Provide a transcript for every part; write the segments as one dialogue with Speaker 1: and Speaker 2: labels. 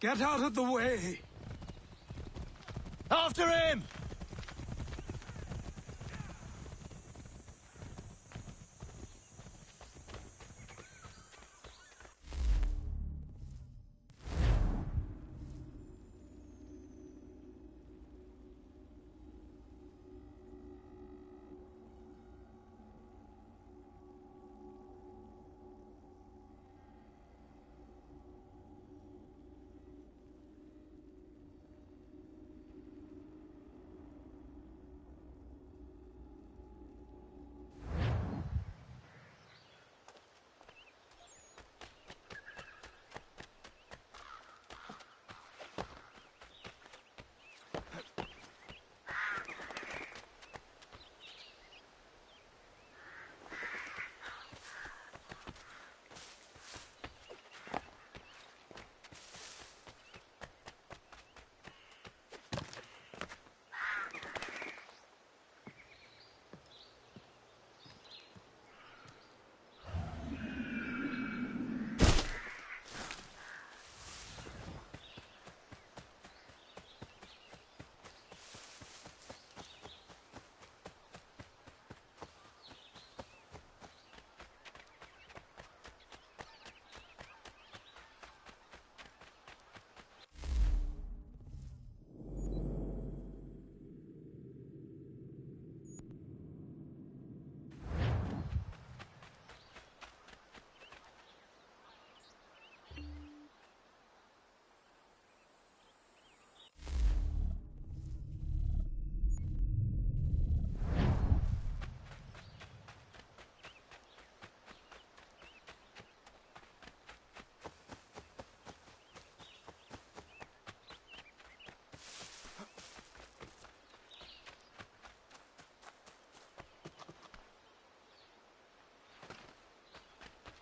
Speaker 1: Get out of the way!
Speaker 2: After him!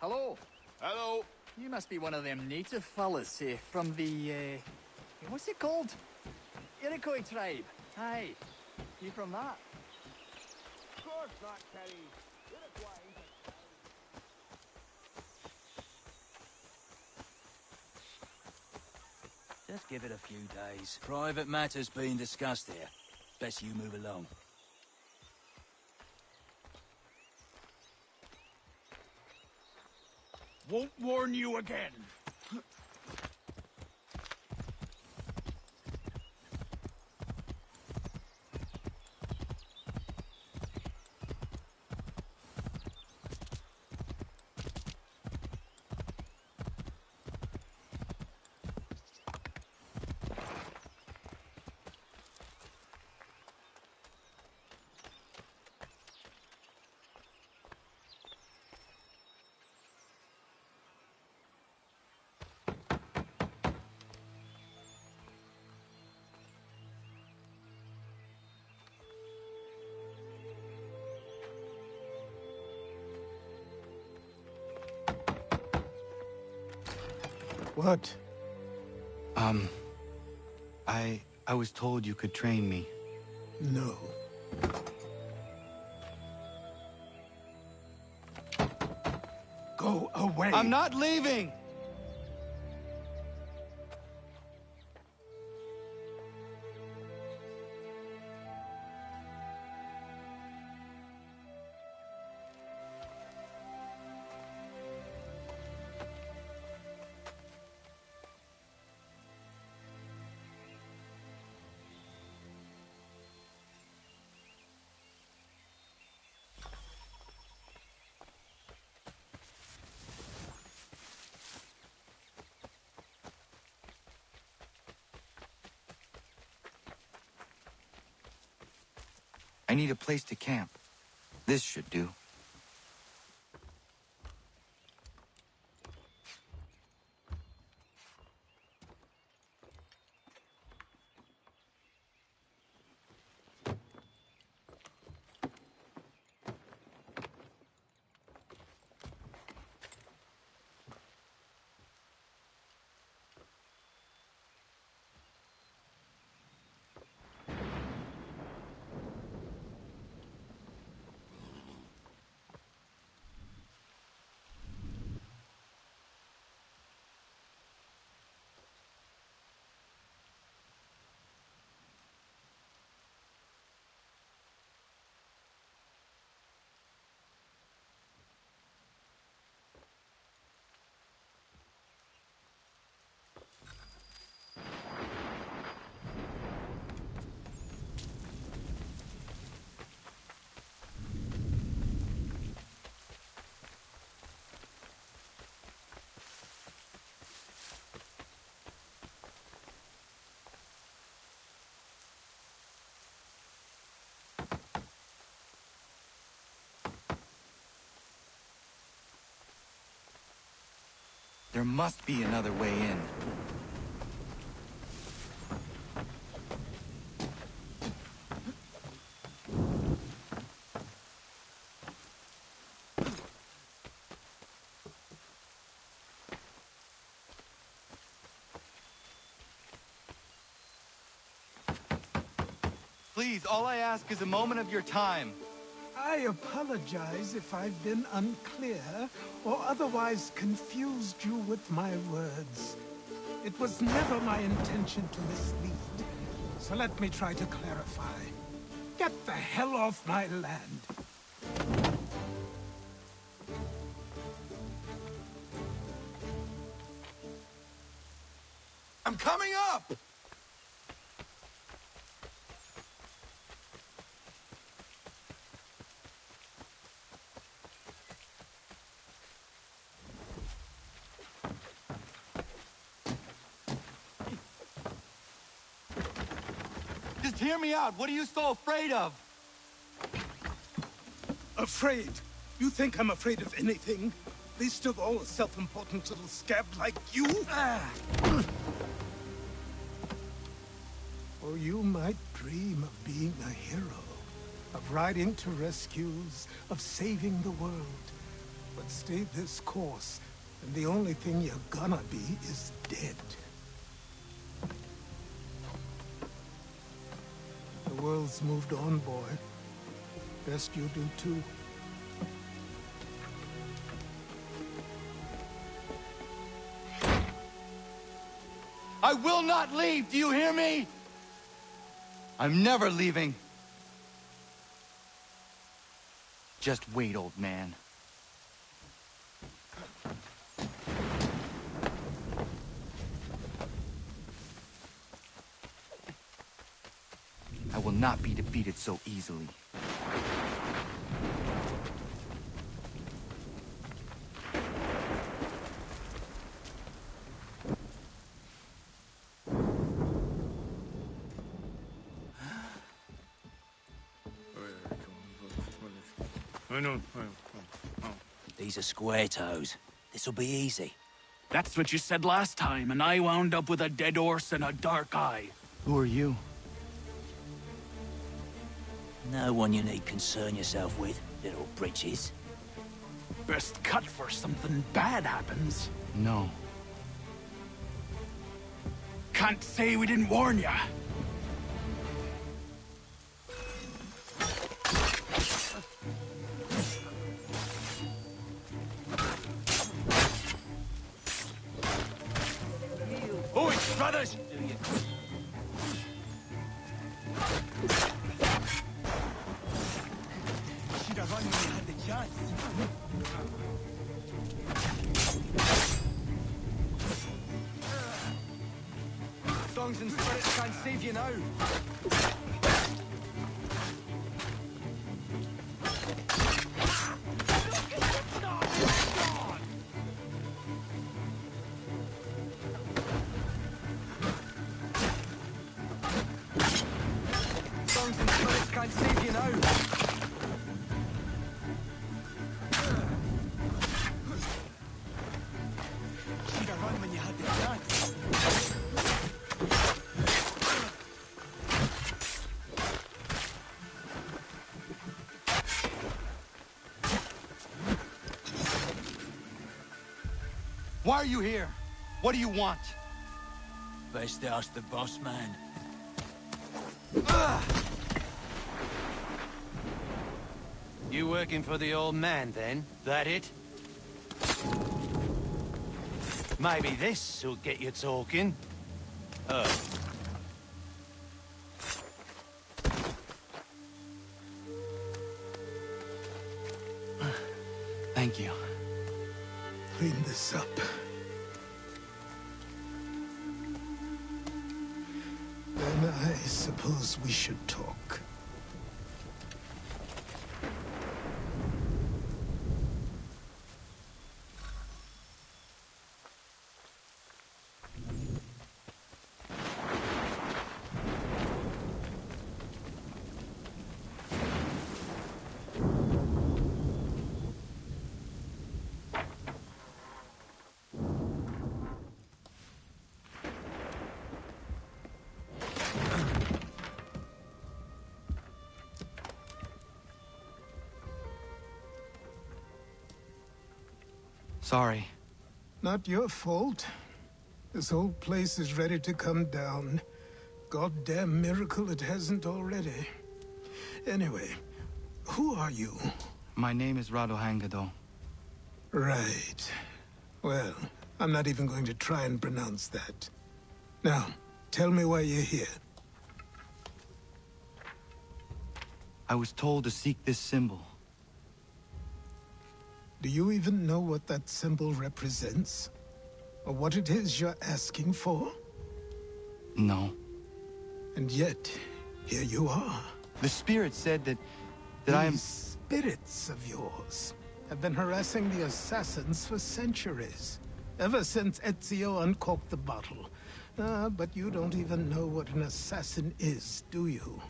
Speaker 3: Hello.
Speaker 4: Hello.
Speaker 3: You must be one of them native fellas, from the, what's it called? Iroquois tribe. Aye. You from that?
Speaker 4: Of course not, Teddy. Iroquois.
Speaker 2: Just give it a few days. Private matters being discussed here. Best you move along.
Speaker 1: Won't warn you again.
Speaker 5: What?
Speaker 6: I was told you could train me.
Speaker 5: No.
Speaker 1: Go away!
Speaker 6: I'm not leaving! I need a place to camp. This should do. There must be another way in. Please, all I ask is a moment of your time.
Speaker 1: I apologize if I've been unclear or otherwise confused you with my words. It was never my intention to mislead, so let me try to clarify. Get the hell off my land.
Speaker 6: I'm coming up! Just hear me out. What are you so afraid of?
Speaker 1: Afraid? You think I'm afraid of anything? Least of all a self-important little scab like you? Or you might dream of being a hero, of riding to rescues, of saving the world. But stay this course, and the only thing you're gonna be is dead. The world's moved on, boy. Best you do too.
Speaker 6: I will not leave, do you hear me? I'm never leaving. Just wait, old man. I will not be defeated so easily.
Speaker 2: These are square toes. This'll be easy.
Speaker 5: That's what you said last time, and I wound up with a dead horse and a dark eye.
Speaker 6: Who are you?
Speaker 2: No one you need concern yourself with, little britches.
Speaker 5: Best cut for something bad happens.
Speaker 6: No.
Speaker 5: Can't say we didn't warn ya.
Speaker 2: Oi, brothers! Should have run when we had the chance. Songs and spirits can't save you now. Songs and spirits can't save you now. Should have run when you had the chance.
Speaker 6: Why are you here? What do you want?
Speaker 2: Best ask the boss man.
Speaker 7: You working for the old man, then? That it? Maybe this will get you talking.
Speaker 6: Thank you.
Speaker 1: Clean this up. Then I suppose we should talk.
Speaker 5: Sorry.
Speaker 1: Not your fault. This whole place is ready to come down. Goddamn miracle it hasn't already. Anyway, who are you?
Speaker 5: My name is Radohangado.
Speaker 1: Right. Well, I'm not even going to try and pronounce that. Now, tell me why you're here.
Speaker 5: I was told to seek this symbol.
Speaker 1: Do you even know what that symbol represents? Or what it is you're asking for?
Speaker 5: No.
Speaker 1: And yet, here you are.
Speaker 5: The spirit said that I am...
Speaker 1: These spirits of yours have been harassing the assassins for centuries. Ever since Ezio uncorked the bottle. But you don't even know what an assassin is, do you?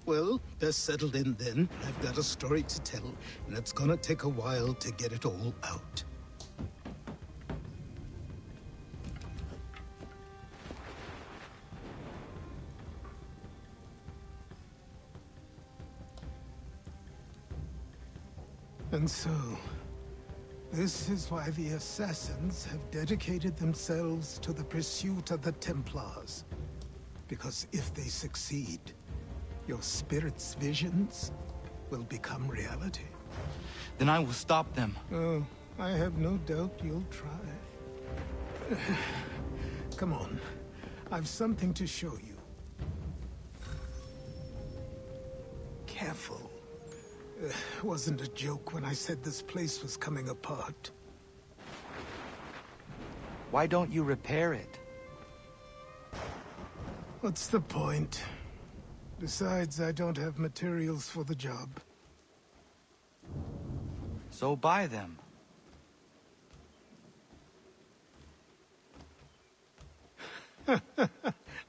Speaker 1: Well, best settled in then. I've got a story to tell, and it's gonna take a while to get it all out. And so, this is why the Assassins have dedicated themselves to the pursuit of the Templars. Because if they succeed, your spirit's visions will become reality.
Speaker 5: Then I will stop them.
Speaker 1: Oh, I have no doubt you'll try. Come on, I've something to show you. Careful. Wasn't a joke when I said this place was coming apart.
Speaker 5: Why don't you repair it?
Speaker 1: What's the point? Besides, I don't have materials for the job.
Speaker 5: So buy them.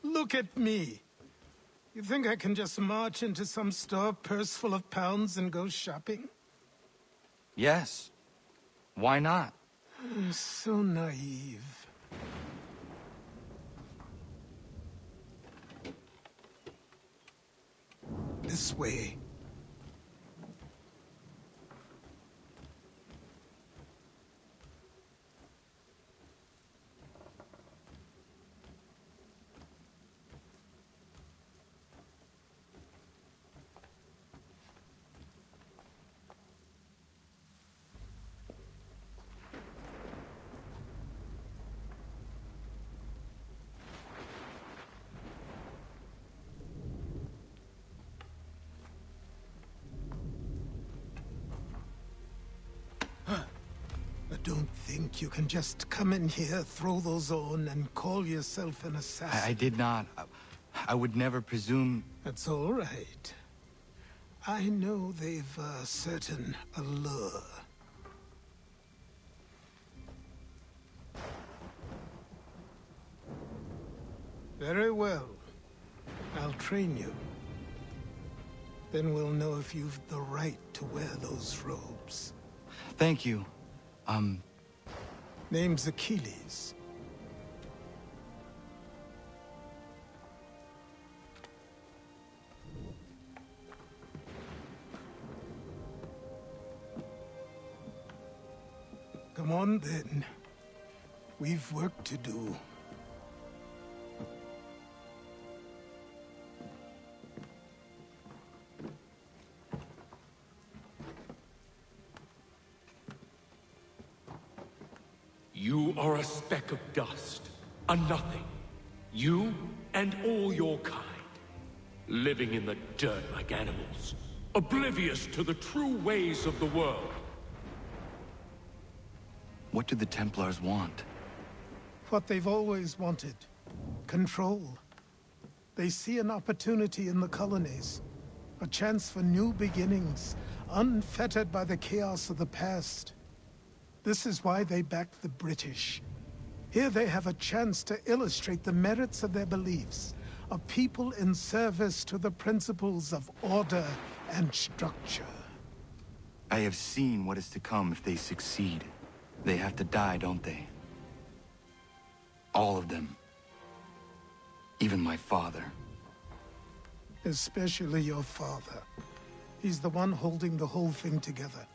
Speaker 1: Look at me. You think I can just march into some store, purse full of pounds, and go shopping?
Speaker 5: Yes. Why not?
Speaker 1: So naive. This way. Don't think you can just come in here, throw those on, and call yourself an assassin.
Speaker 5: I did not. I would never presume...
Speaker 1: That's all right. I know they've a certain allure. Very well. I'll train you. Then we'll know if you've the right to wear those robes.
Speaker 5: Thank you.
Speaker 1: Name's Achilles. Come on, then. We've work to do.
Speaker 8: You are a speck of dust, a nothing. You and all your kind, living in the dirt like animals, oblivious to the true ways of the world.
Speaker 5: What do the Templars want?
Speaker 1: What they've always wanted. Control. They see an opportunity in the colonies. A chance for new beginnings, unfettered by the chaos of the past. This is why they backed the British. Here they have a chance to illustrate the merits of their beliefs. A people in service to the principles of order and structure.
Speaker 5: I have seen what is to come if they succeed. They have to die, don't they? All of them. Even my father.
Speaker 1: Especially your father. He's the one holding the whole thing together.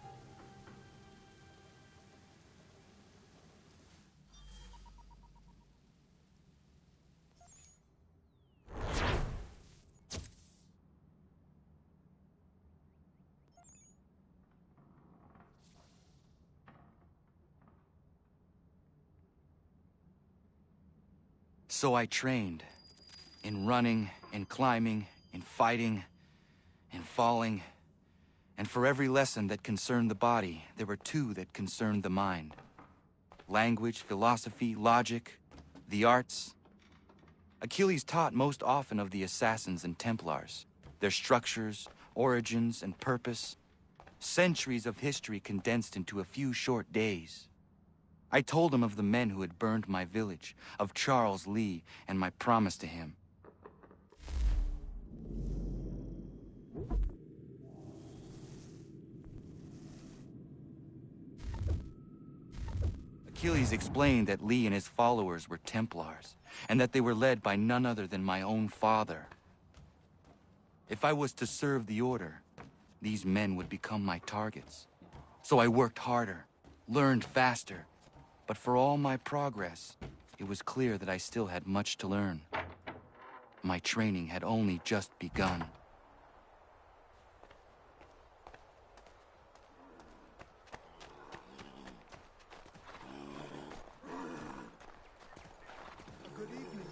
Speaker 5: So I trained. In running, in climbing, in fighting, in falling. And for every lesson that concerned the body, there were two that concerned the mind. Language, philosophy, logic, the arts. Achilles taught most often of the assassins and Templars, their structures, origins, and purpose. Centuries of history condensed into a few short days. I told him of the men who had burned my village, of Charles Lee, and my promise to him. Achilles explained that Lee and his followers were Templars, and that they were led by none other than my own father. If I was to serve the order, these men would become my targets. So I worked harder, learned faster, but for all my progress, it was clear that I still had much to learn. My training had only just begun.
Speaker 1: Good evening.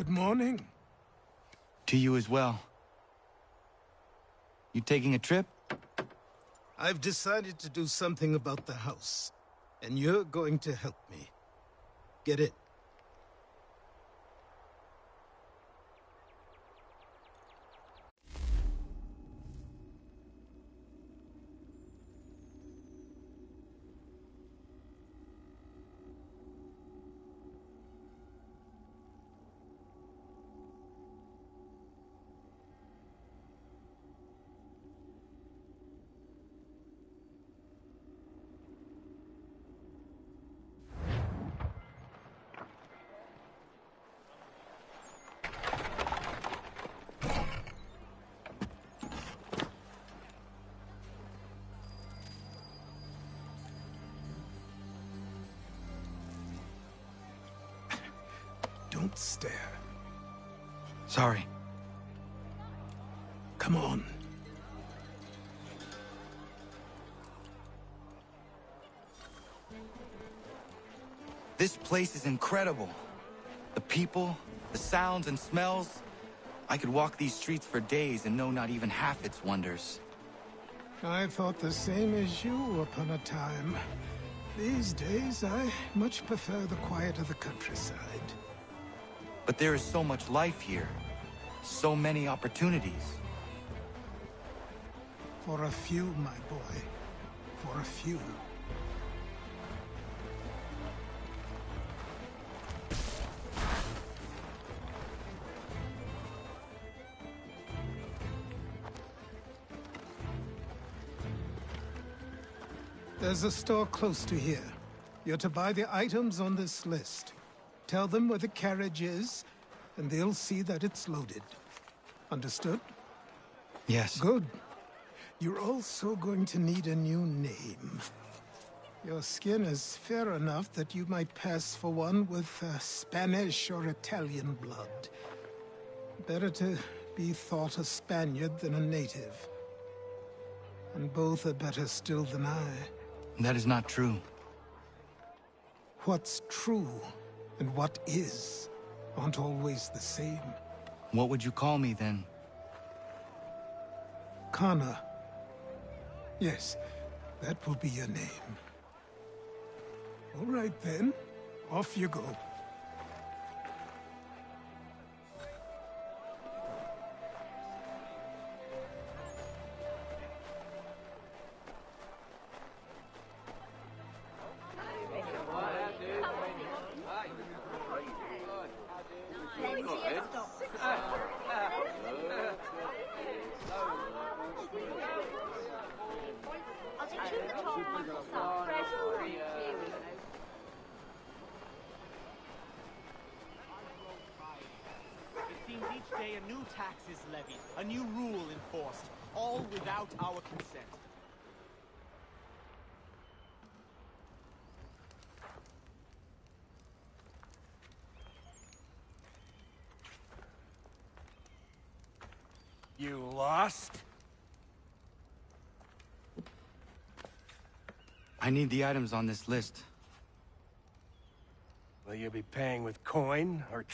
Speaker 1: Good morning.
Speaker 5: To you as well. You taking a trip?
Speaker 1: I've decided to do something about the house, and you're going to help me. Get it? stare.
Speaker 5: Sorry.
Speaker 1: Come on.
Speaker 5: This place is incredible. The people, the sounds and smells. I could walk these streets for days and know not even half its wonders.
Speaker 1: I thought the same as you upon a time. These days, I much prefer the quiet of the countryside.
Speaker 5: But there is so much life here. So many opportunities.
Speaker 1: For a few, my boy. For a few. There's a store close to here. You're to buy the items on this list. Tell them where the carriage is, and they'll see that it's loaded. Understood?
Speaker 5: Yes.
Speaker 1: Good. You're also going to need a new name. Your skin is fair enough that you might pass for one with Spanish or Italian blood. Better to be thought a Spaniard than a native. And both are better still than I.
Speaker 5: That is not true.
Speaker 1: What's true and what is aren't always the same.
Speaker 5: What would you call me then?
Speaker 1: Kana. Yes, that will be your name. All right then, off you go.
Speaker 9: Each day a new tax is levied, a new rule enforced, all without our consent.
Speaker 4: You lost?
Speaker 5: I need the items on this list.
Speaker 4: Will you be paying with coin or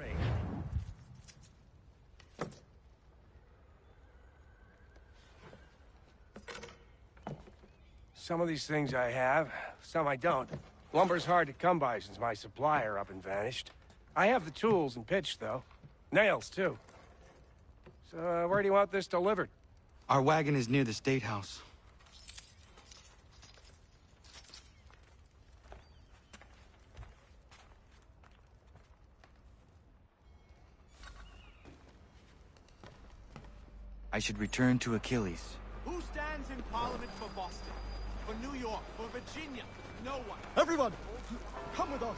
Speaker 4: ring? Some of these things I have, some I don't. Lumber's hard to come by since my supplier up and vanished. I have the tools and pitch, though. Nails, too. So, where do you want this delivered?
Speaker 5: Our wagon is near the State House. I should return to Achilles.
Speaker 9: Who stands in Parliament for Boston? For New York? For Virginia? No one.
Speaker 10: Everyone, come with us.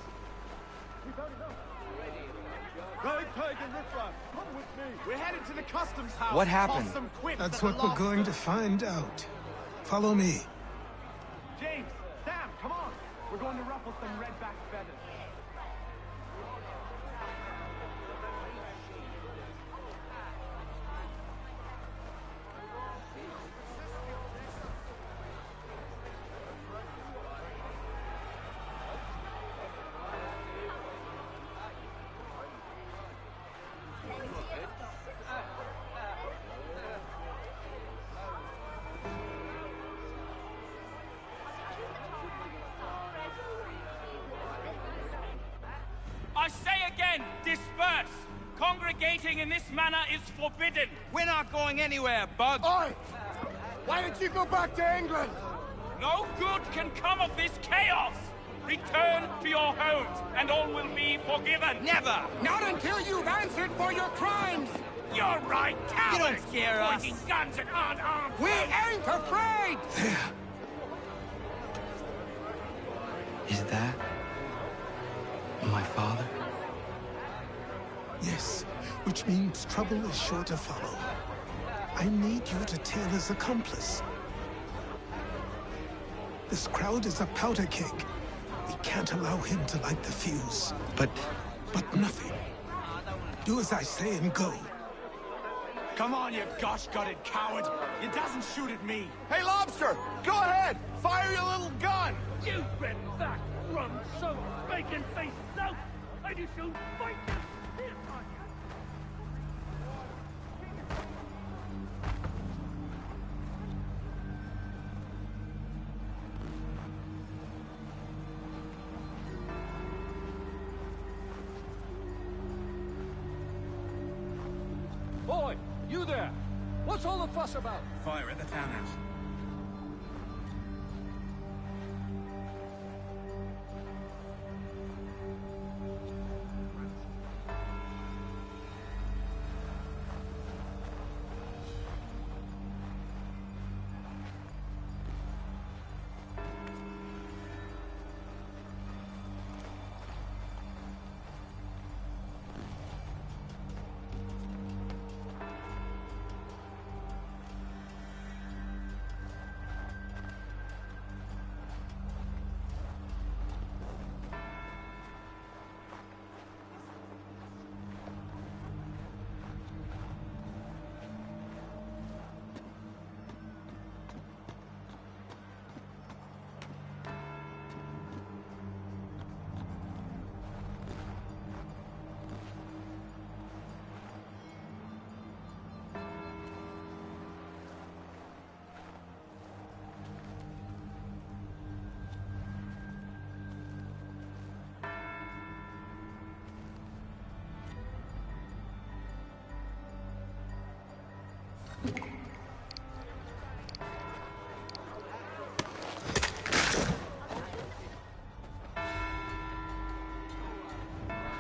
Speaker 10: Ragtag and riffraff, come with me.
Speaker 9: We're headed to the customs house.
Speaker 5: What happened?
Speaker 9: Toss some quips
Speaker 1: That's
Speaker 9: at
Speaker 1: what
Speaker 9: the
Speaker 1: we're
Speaker 9: lost
Speaker 1: going to
Speaker 9: them.
Speaker 1: find out. Follow me.
Speaker 9: James, Sam, come on. We're going to ruffle some redback feathers.
Speaker 11: I say again, disperse! Congregating in this manner is forbidden!
Speaker 7: We're not going anywhere, Bug.
Speaker 10: Oi! Why don't you go back to England?
Speaker 11: No good can come of this chaos! Return to your homes, and all will be forgiven!
Speaker 7: Never!
Speaker 4: Not until you've answered for your crimes!
Speaker 11: You're right, cowards!
Speaker 7: You don't scare us.
Speaker 11: Pointing guns at unarmed
Speaker 4: We
Speaker 11: folk.
Speaker 4: ain't afraid!
Speaker 1: There.
Speaker 5: Is that my father?
Speaker 1: Yes, which means trouble is sure to follow. I need you to tail his accomplice. This crowd is a powder keg. We can't allow him to light the fuse.
Speaker 5: But
Speaker 1: But nothing. Do as I say and go.
Speaker 9: Come on, you gosh-gutted coward. It doesn't shoot at me.
Speaker 6: Hey, Lobster! Go ahead! Fire your little gun!
Speaker 11: You red back, rum-soaked, bacon-faced lout! I do so fight you! Here, on you.
Speaker 8: Boy, you there! What's all the fuss about?
Speaker 2: Fire at the townhouse.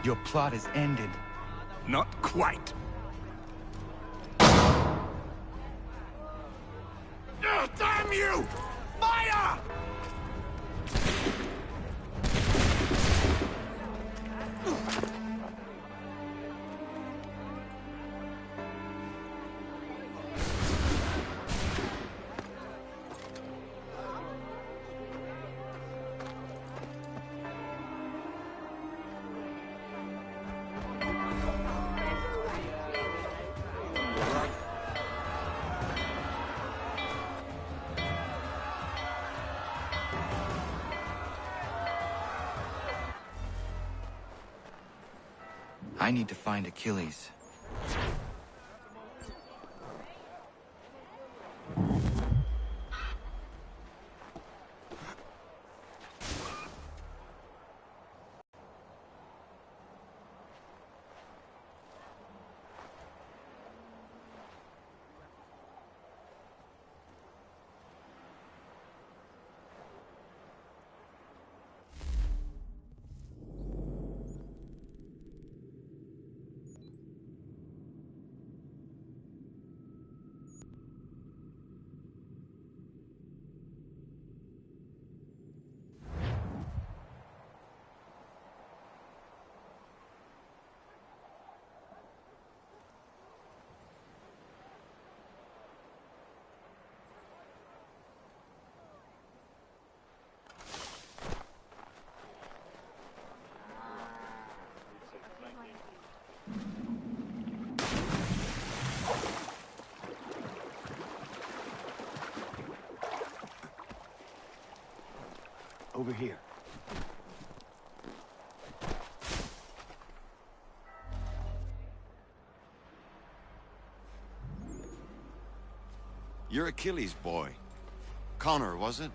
Speaker 5: Your plot is ended.
Speaker 8: Not quite.
Speaker 10: Damn you! Fire!
Speaker 5: I need to find Achilles.
Speaker 6: Over here.
Speaker 12: You're Achilles' boy. Connor, was it?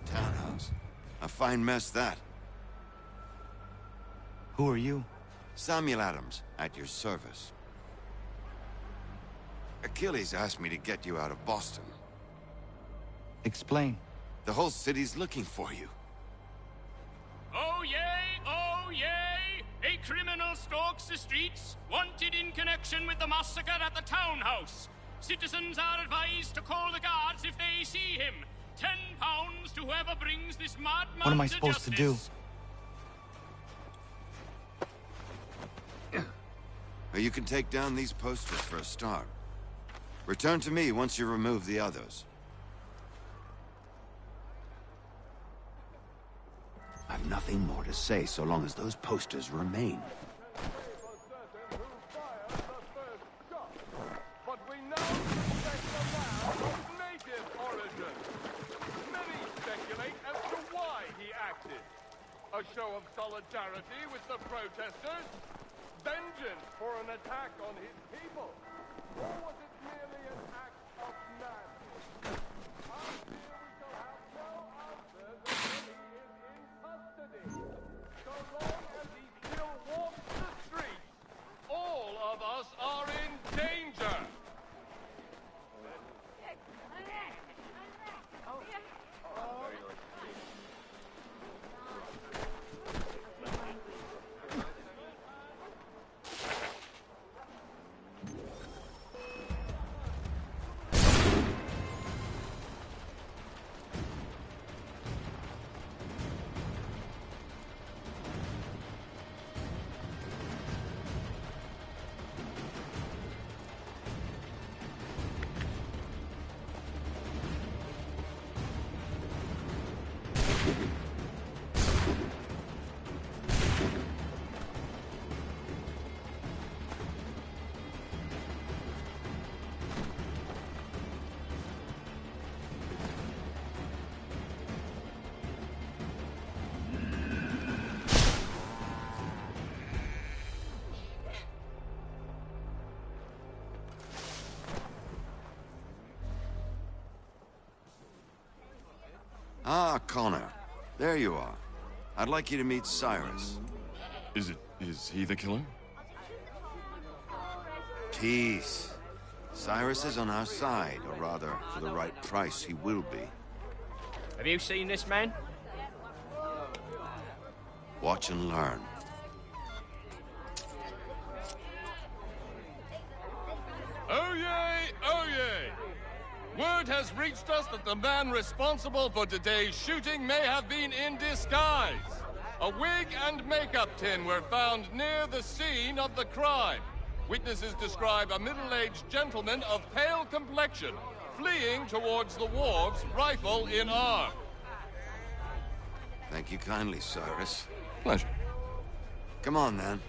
Speaker 12: Townhouse. A fine mess, that.
Speaker 5: Who are you?
Speaker 12: Samuel Adams, at your service. Achilles asked me to get you out of Boston.
Speaker 5: Explain.
Speaker 12: The whole city's looking for you.
Speaker 11: Oh yay, oh yay! A criminal stalks the streets, wanted in connection with the massacre at the townhouse. Citizens are advised to call the guards if they see him. £10 to whoever brings this madman.
Speaker 5: What am I supposed to do?
Speaker 12: Well, you can take down these posters for a start. Return to me once you remove the others.
Speaker 6: I've nothing more to say so long as those posters remain.
Speaker 10: But we know suspect the man of native origin. Many speculate as to why he acted. A show of solidarity with the protesters? Vengeance for an attack on his people? Or was it merely an act of madness? I fear we shall have no answers until he is in custody. So long as he still walks the streets, all of us are in danger.
Speaker 12: Ah, Connor. There you are. I'd like you to meet Cyrus.
Speaker 13: Is he the killer?
Speaker 12: Peace. Cyrus is on our side, or rather, for the right price, he will be.
Speaker 14: Have you seen this man?
Speaker 12: Watch and learn.
Speaker 10: Oh yay! Oh yay! Word has reached us that the man responsible for today's shooting may have been in disguise. A wig and makeup tin were found near the scene of the crime. Witnesses describe a middle-aged gentleman of pale complexion fleeing towards the wharves, rifle in arm.
Speaker 12: Thank you kindly, Cyrus.
Speaker 13: Pleasure.
Speaker 12: Come on, then.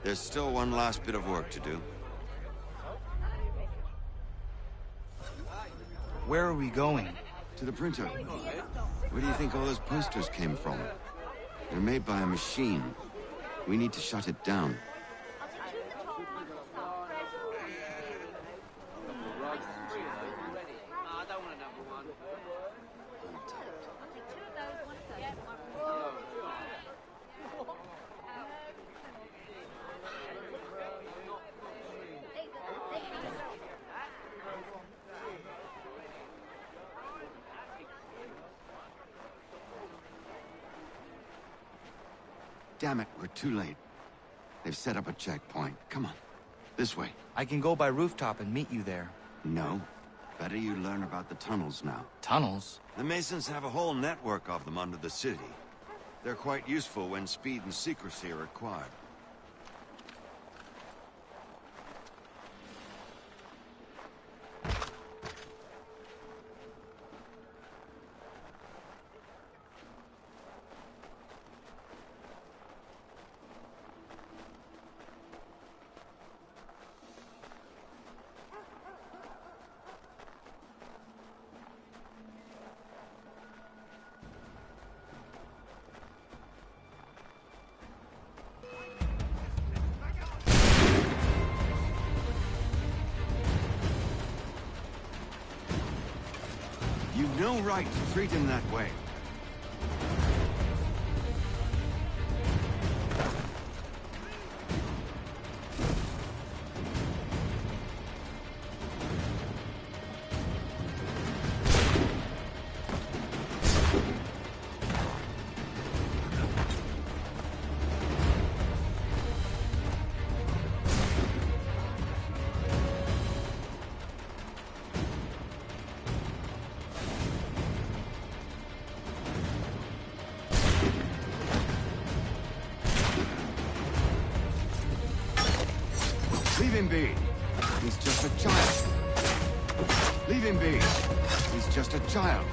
Speaker 12: There's still one last bit of work to do.
Speaker 5: Where are we going?
Speaker 12: To the printer. Where do you think all those posters came from? They're made by a machine. We need to shut it down. Damn it, we're too late. They've set up a checkpoint. Come on. This way.
Speaker 5: I can go by rooftop and meet you there.
Speaker 12: No. Better you learn about the tunnels now.
Speaker 5: Tunnels?
Speaker 12: The Masons have a whole network of them under the city. They're quite useful when speed and secrecy are required. You've no right to treat him that way. Leave him be. He's just a child. Leave him be. He's just a child.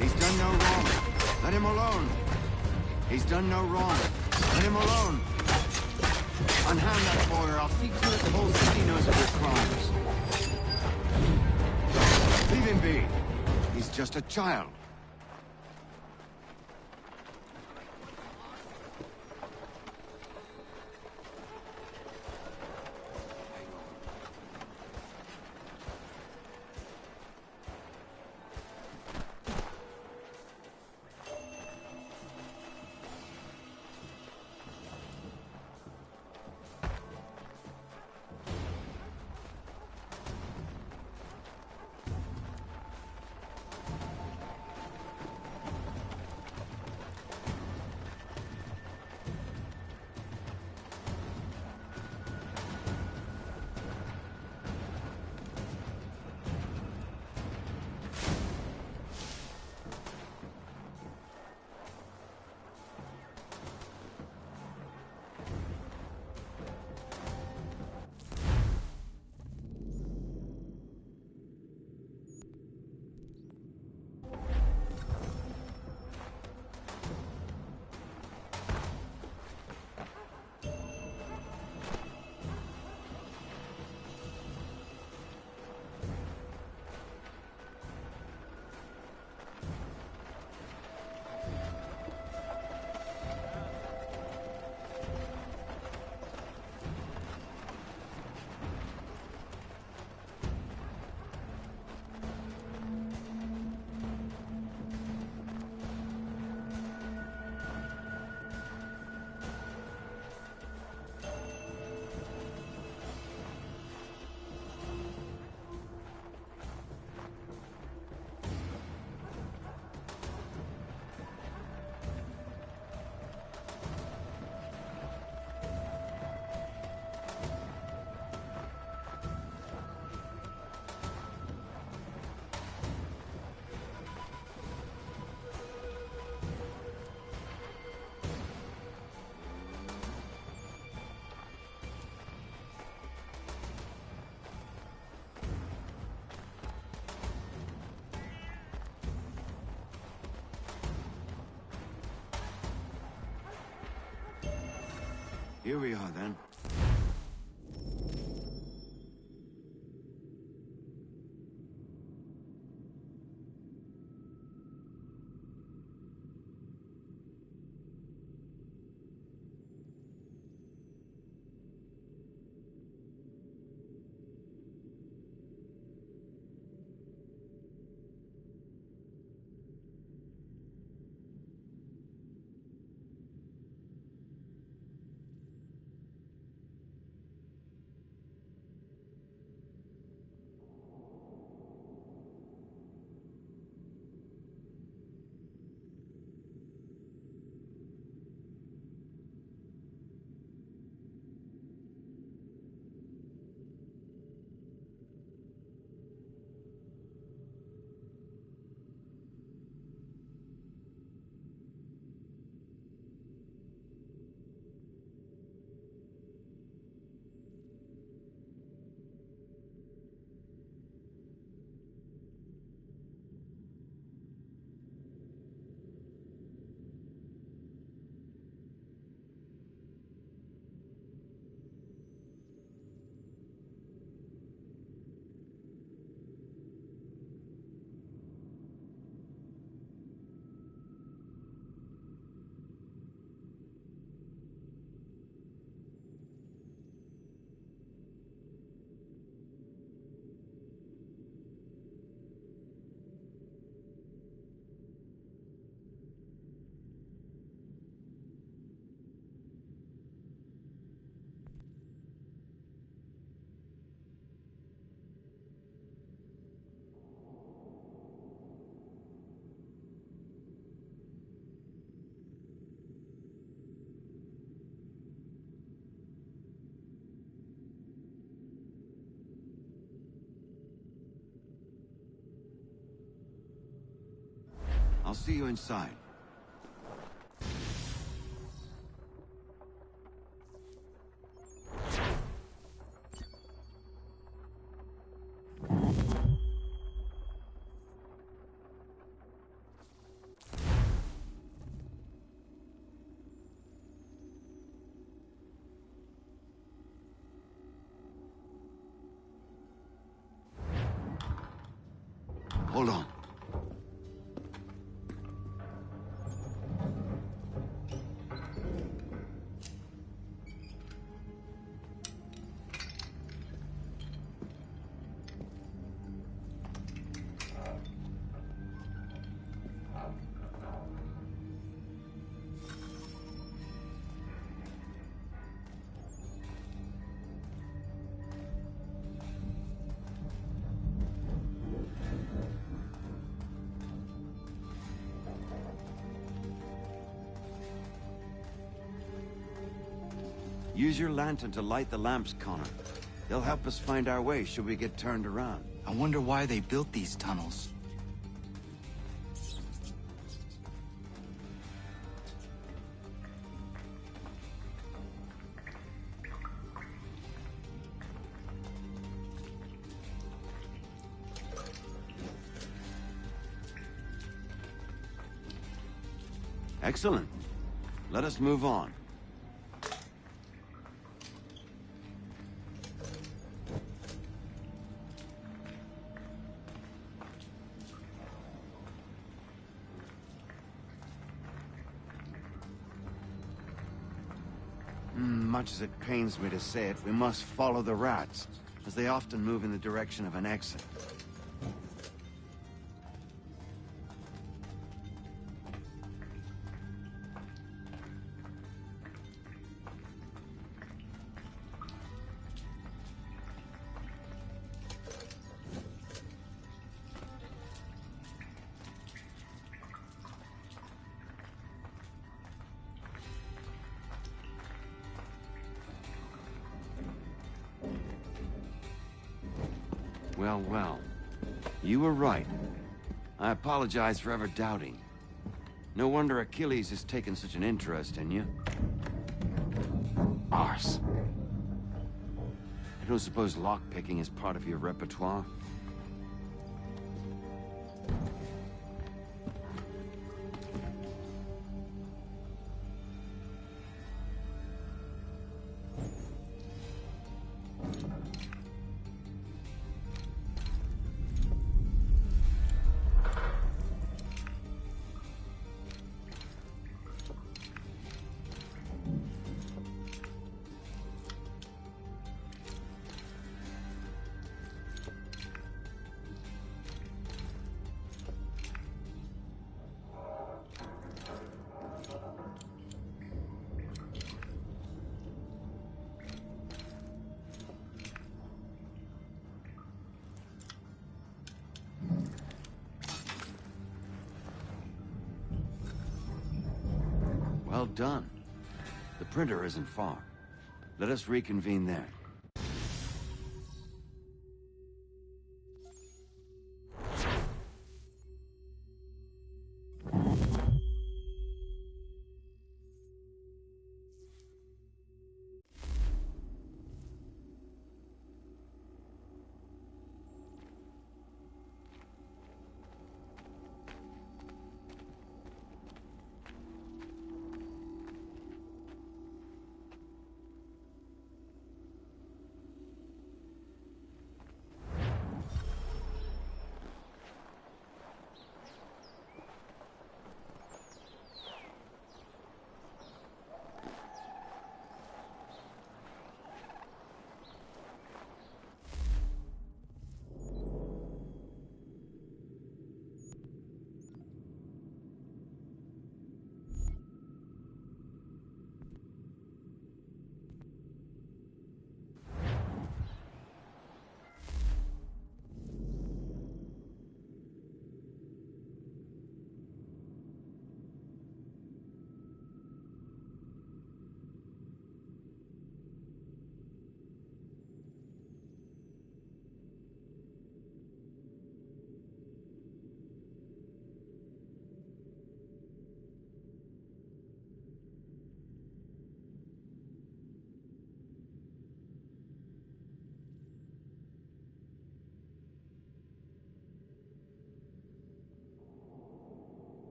Speaker 12: He's done no wrong. Let him alone. He's done no wrong. Let him alone. Unhand that boy, or I'll see to it the whole city knows of your crimes. Leave him be. He's just a child. Here we are, then. I'll see you inside. Hold on. Use your lantern to light the lamps, Connor. They'll help us find our way should we get turned around.
Speaker 5: I wonder why they built these tunnels.
Speaker 12: Excellent. Let us move on. Much as it pains me to say it, we must follow the rats, as they often move in the direction of an exit. Well, well. You were right. I apologize for ever doubting. No wonder Achilles has taken such an interest in you. Arse. I don't suppose lockpicking is part of your repertoire? Well done. The printer isn't far. Let us reconvene there.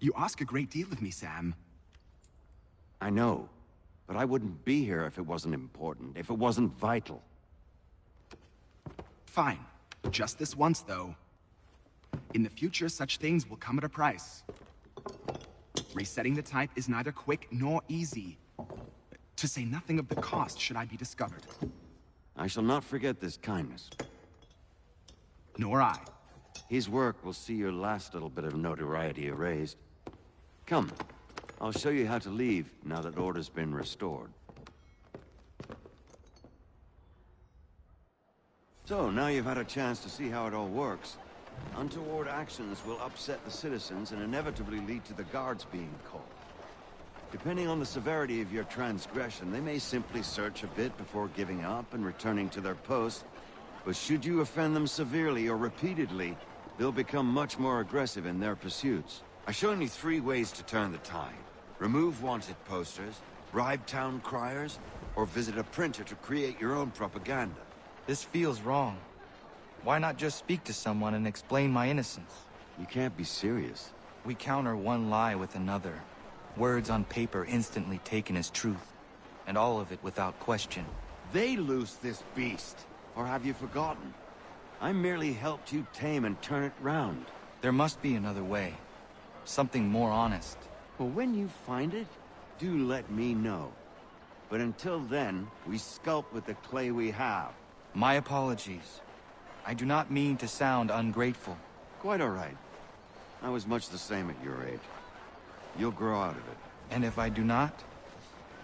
Speaker 15: You ask a great deal of me, Sam.
Speaker 12: I know, but I wouldn't be here if it wasn't important, if it wasn't vital.
Speaker 15: Fine. Just this once, though. In the future, such things will come at a price. Resetting the type is neither quick nor easy. To say nothing of the cost should I be discovered.
Speaker 12: I shall not forget this kindness.
Speaker 15: Nor I.
Speaker 12: His work will see your last little bit of notoriety erased. Come, I'll show you how to leave now that order's been restored. So, now you've had a chance to see how it all works. Untoward actions will upset the citizens and inevitably lead to the guards being called. Depending on the severity of your transgression, they may simply search a bit before giving up and returning to their post. But should you offend them severely or repeatedly, they'll become much more aggressive in their pursuits. I've shown you 3 ways to turn the tide. Remove wanted posters, bribe town criers, or visit a printer to create your own propaganda.
Speaker 5: This feels wrong. Why not just speak to someone and explain my innocence?
Speaker 12: You can't be serious.
Speaker 5: We counter one lie with another. Words on paper instantly taken as truth. And all of it without question.
Speaker 12: They loose this beast. Or have you forgotten? I merely helped you tame and turn it round.
Speaker 5: There must be another way. Something more honest.
Speaker 12: Well, when you find it, do let me know. But until then, we sculpt with the clay we have.
Speaker 5: My apologies. I do not mean to sound ungrateful.
Speaker 12: Quite all right. I was much the same at your age. You'll grow out of it.
Speaker 5: And if I do not?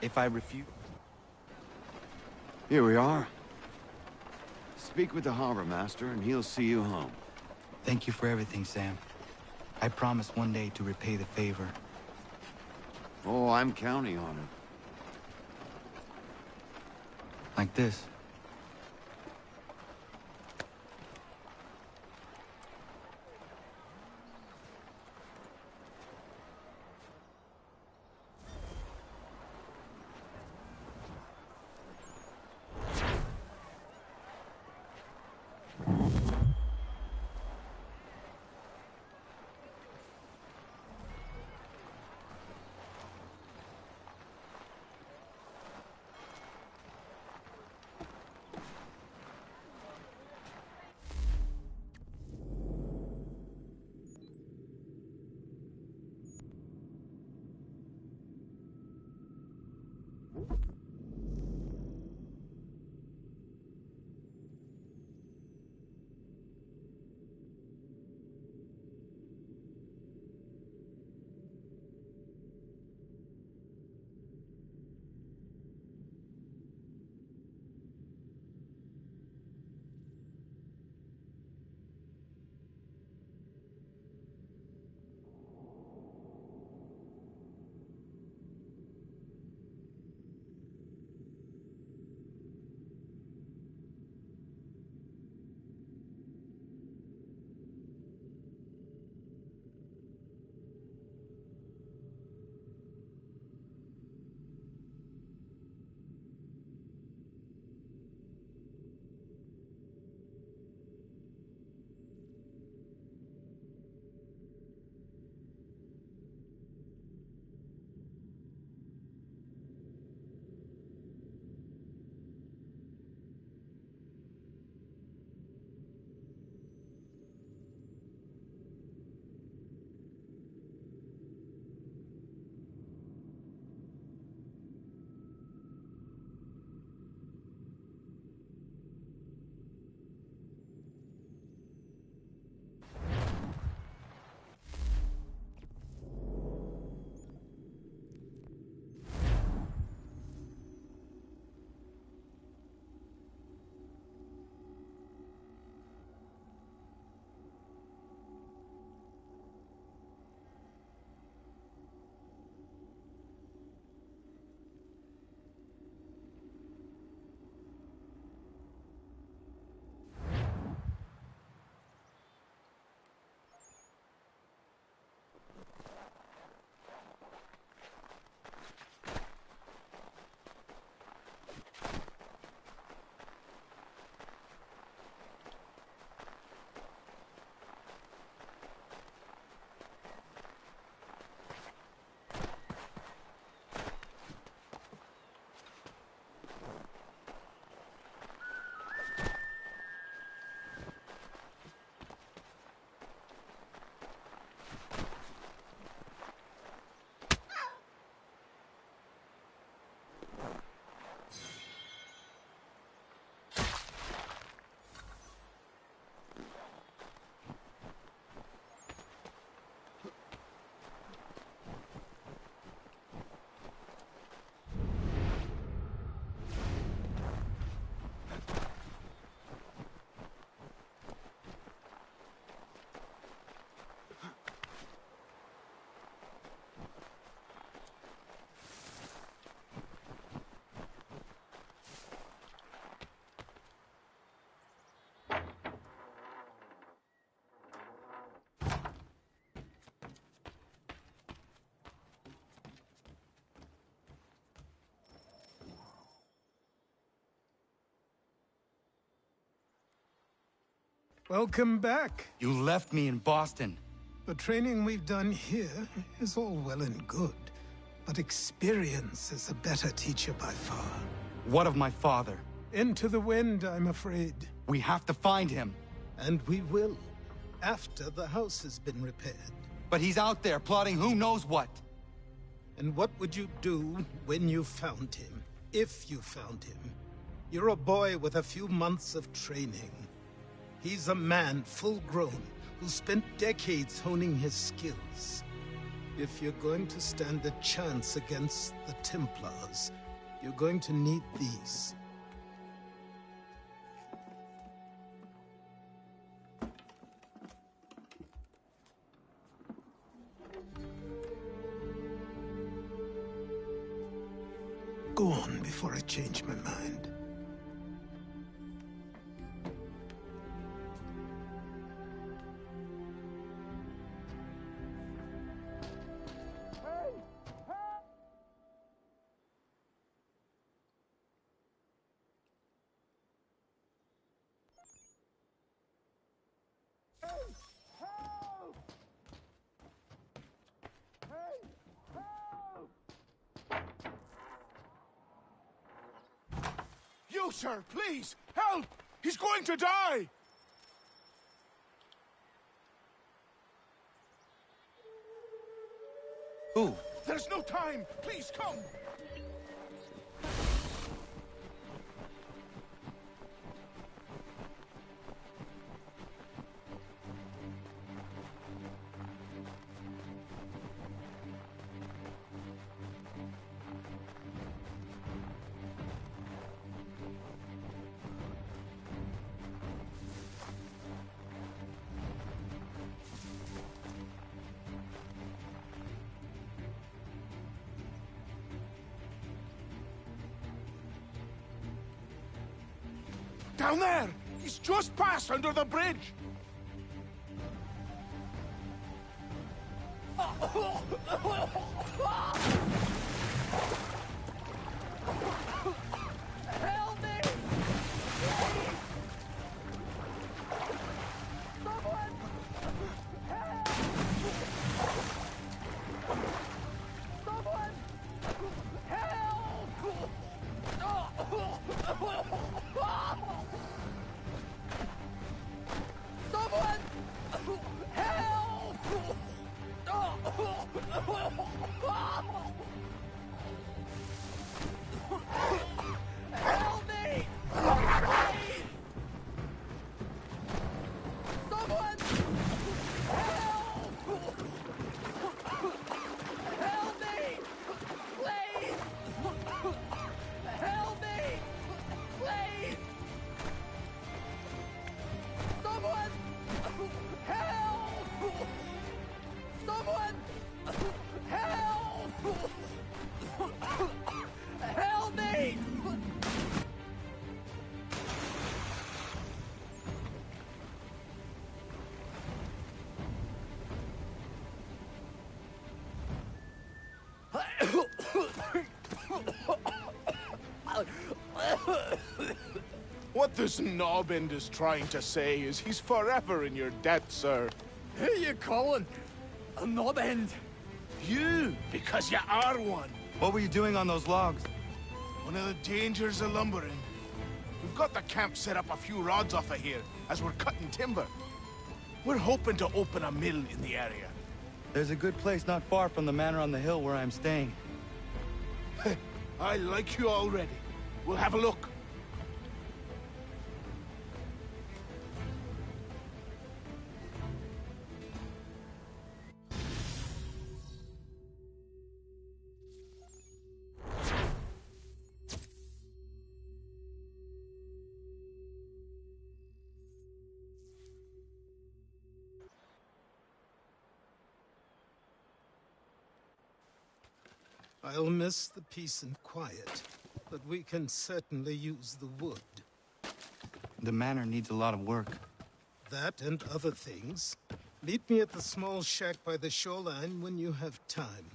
Speaker 5: If I refuse?
Speaker 12: Here we are. Speak with the harbor master, and he'll see you home.
Speaker 5: Thank you for everything, Sam. I promise one day to repay the favor.
Speaker 12: Oh, I'm counting on it.
Speaker 5: Like this.
Speaker 1: Welcome back.
Speaker 5: You left me in Boston.
Speaker 1: The training we've done here is all well and good, but experience is a better teacher by far.
Speaker 5: What of my father?
Speaker 1: Into the wind, I'm afraid.
Speaker 5: We have to find him.
Speaker 1: And we will, after the house has been repaired.
Speaker 5: But he's out there plotting who knows what.
Speaker 1: And what would you do when you found him? If you found him? You're a boy with a few months of training. He's a man full grown who spent decades honing his skills. If you're going to stand a chance against the Templars, you're going to need these. Go on before I change my mind.
Speaker 16: You, sir, please, help! He's going to die!
Speaker 5: Who?
Speaker 16: There's no time! Please, come! Down there! He's just passed under the bridge!
Speaker 3: Help me! Someone! Help! Someone! Help! Someone! Help me! Please! Someone! Help! Help me! Please! Help me! Please! Someone! Help! Someone! Help! Help me!
Speaker 16: What this knobend is trying to say is he's forever in your debt, sir.
Speaker 3: Who are you calling a knobend?
Speaker 16: You, because you are one.
Speaker 5: What were you doing on those logs?
Speaker 16: One of the dangers of lumbering. We've got the camp set up a few rods off of here, as we're cutting timber. We're hoping to open a mill in the area.
Speaker 5: There's a good place not far from the manor on the hill where I'm staying.
Speaker 16: I like you already. We'll have a look.
Speaker 1: I'll miss the peace and quiet, but we can certainly use the wood.
Speaker 5: The manor needs a lot of work.
Speaker 1: That and other things. Meet me at the small shack by the shoreline when you have time.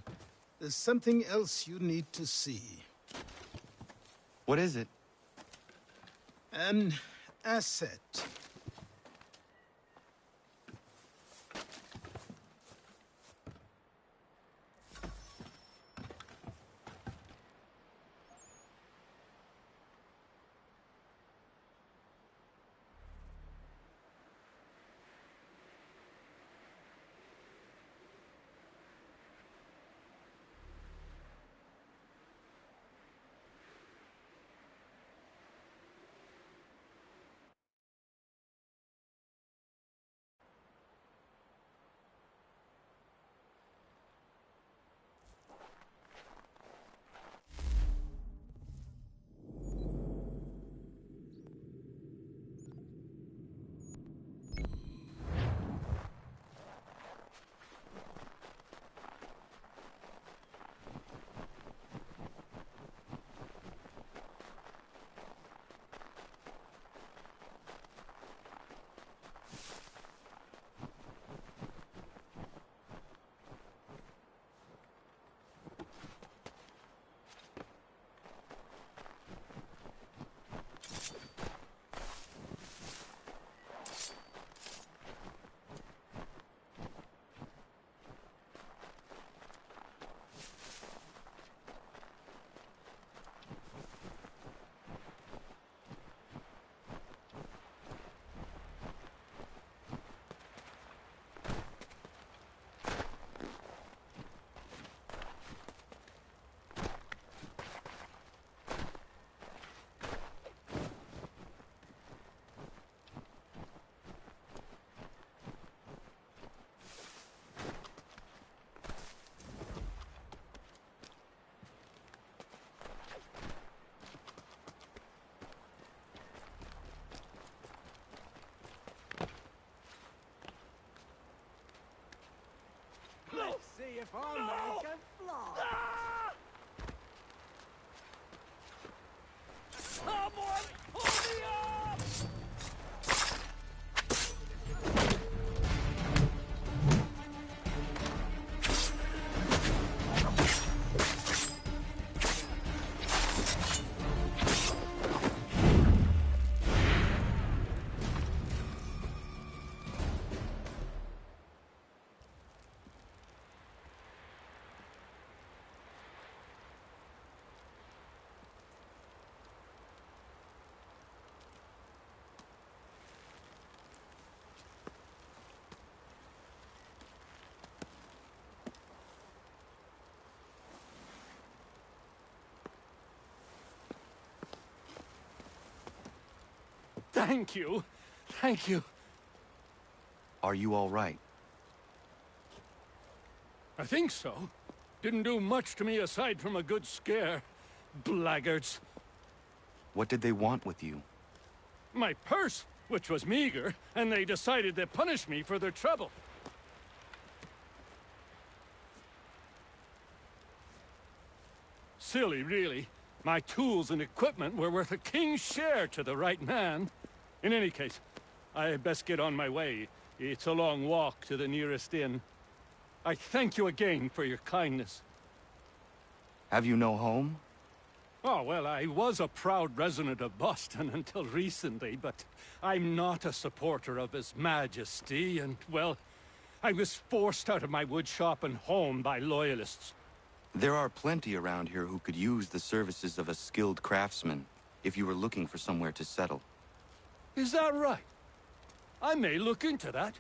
Speaker 1: There's something else you need to see.
Speaker 5: What is it?
Speaker 1: An asset.
Speaker 4: before make a flaw.
Speaker 8: Someone pull me up! Thank you. Thank you.
Speaker 5: Are you all right?
Speaker 8: I think so. Didn't do much to me aside from a good scare. Blackguards.
Speaker 5: What did they want with you?
Speaker 8: My purse, which was meager, and they decided to punish me for their trouble. Silly, really. My tools and equipment were worth a king's share to the right man. In any case, I had best get on my way. It's a long walk to the nearest inn. I thank you again for your kindness.
Speaker 5: Have you no home?
Speaker 8: Oh, well, I was a proud resident of Boston until recently, but I'm not a supporter of His Majesty, and, well, I was forced out of my woodshop and home by loyalists.
Speaker 5: There are plenty around here who could use the services of a skilled craftsman, if you were looking for somewhere to settle.
Speaker 8: Is that right? I may look into that.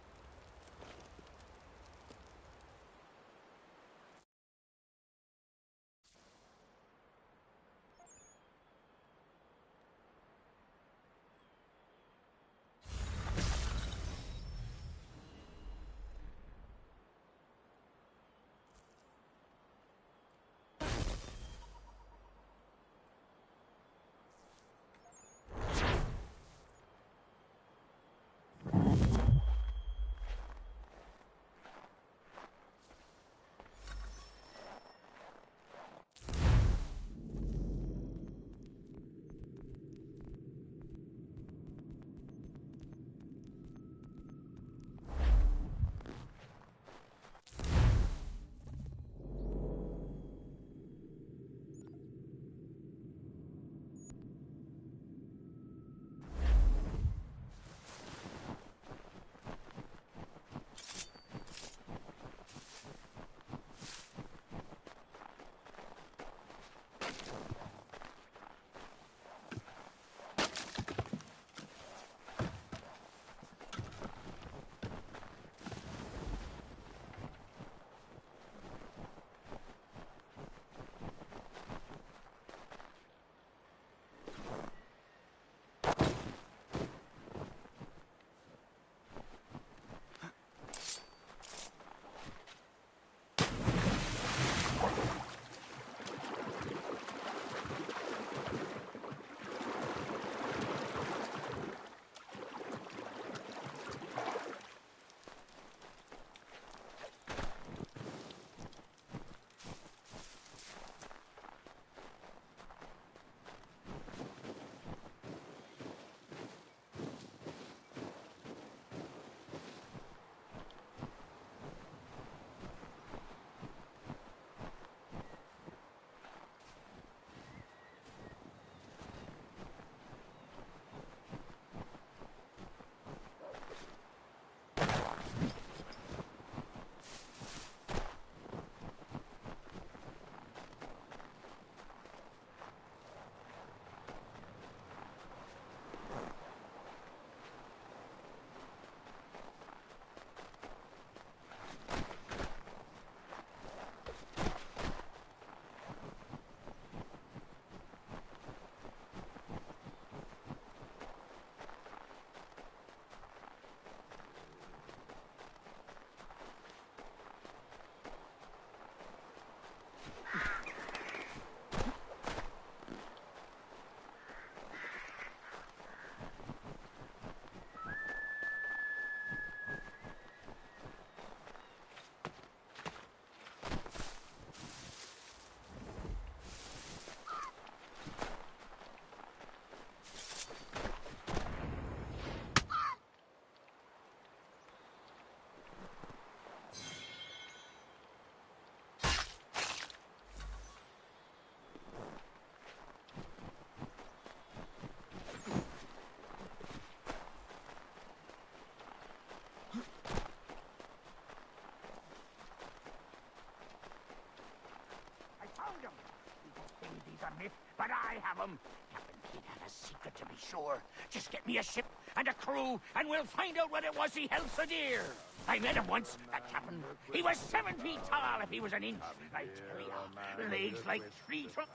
Speaker 17: have him. Captain Kidd had a secret, to be sure. Just get me a ship and a crew, and we'll find out what it was he held so dear. I met him once, that captain. He was 7 feet tall if he was an inch. I tell ya, legs like tree trunks.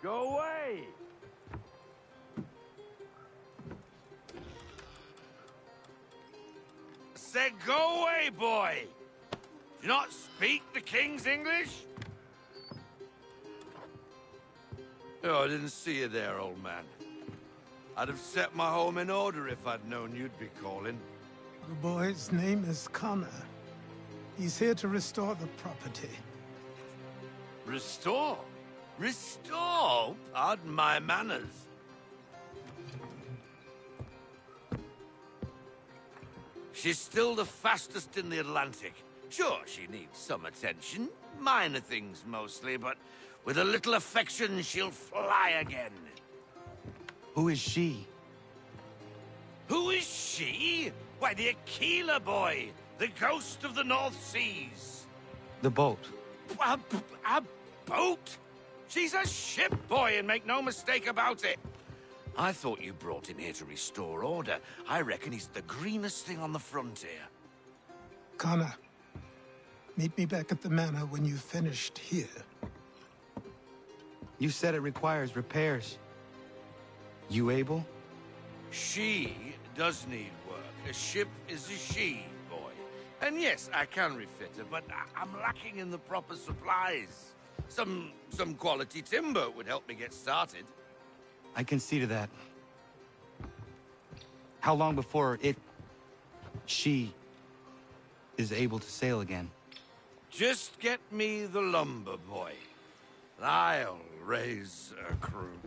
Speaker 6: Go away! Said go away, boy! Do you not speak the King's English? Oh, I didn't see you there, old man. I'd have set my home in order if I'd known you'd be calling.
Speaker 1: The boy's name is Connor. He's here to restore the property.
Speaker 6: Restore? Restore? Pardon my manners. She's still the fastest in the Atlantic. Sure, she needs some attention. Minor things mostly, but with a little affection, she'll fly again.
Speaker 5: Who is she?
Speaker 6: Who is she? Why, the Aquila boy, the ghost of the North Seas.
Speaker 5: The boat.
Speaker 6: A boat? She's a ship, boy, and make no mistake about it. I thought you brought him here to restore order. I reckon he's the greenest thing on the frontier.
Speaker 1: Connor, meet me back at the manor when you've finished here.
Speaker 5: You said it requires repairs. You able?
Speaker 6: She does need work. A ship is a she, boy. And yes, I can refit her, but I'm lacking in the proper supplies. Some quality timber would help me get started.
Speaker 5: I can see to that. How long before she is able to sail again?
Speaker 6: Just get me the lumber, boy. I'll raise a crew.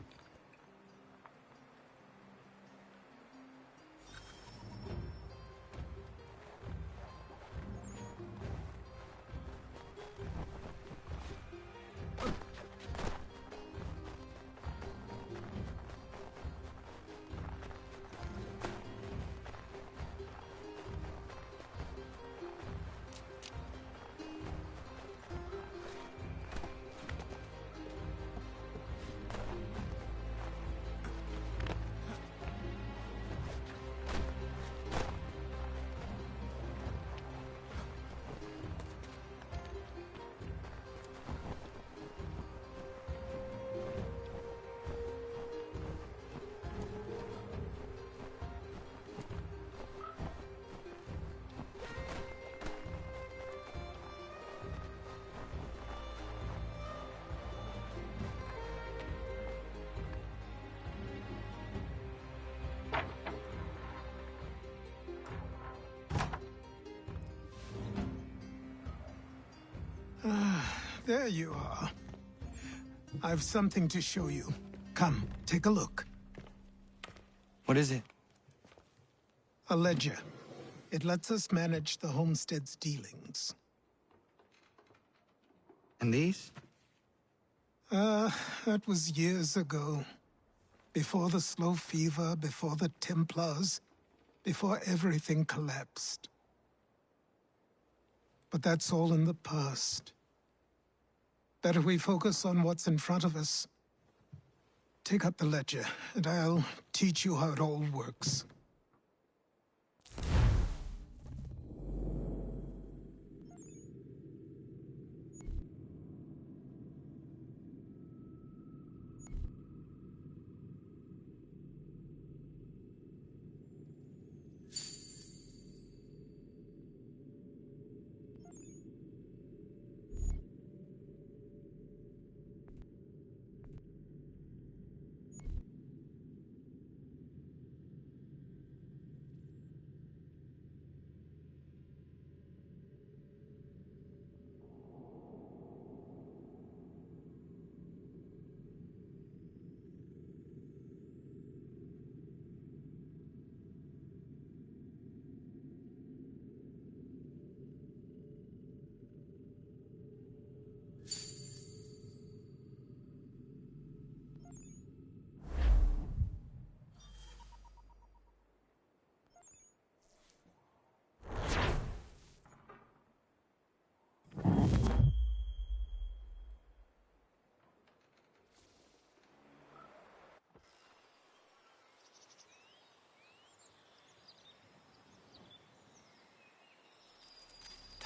Speaker 1: There you are. I've something to show you. Come, take a look.
Speaker 5: What is it?
Speaker 1: A ledger. It lets us manage the homestead's dealings.
Speaker 5: And these?
Speaker 1: That was years ago. Before the slow fever, before the Templars, before everything collapsed. But that's all in the past. Better we focus on what's in front of us. Take up the ledger, and I'll teach you how it all works.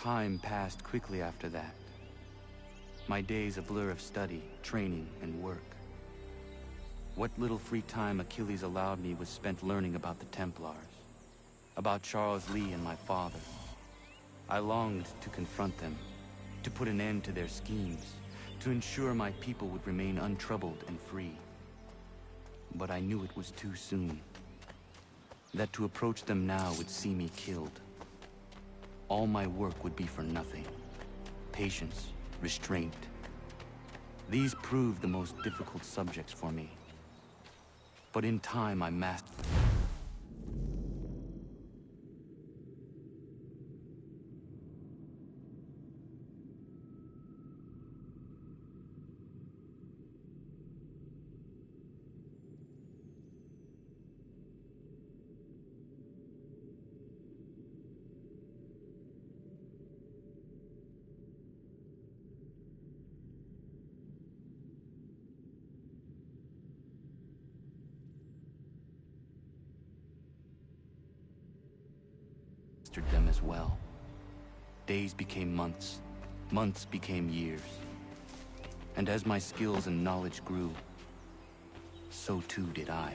Speaker 5: Time passed quickly after that. My days a blur of study, training, and work. What little free time Achilles allowed me was spent learning about the Templars, about Charles Lee and my father. I longed to confront them, to put an end to their schemes, to ensure my people would remain untroubled and free. But I knew it was too soon, that to approach them now would see me killed. All my work would be for nothing. Patience, restraint. These proved the most difficult subjects for me. But in time, I mastered. them as well. Days became months, months became years. And as my skills and knowledge grew, so too did I.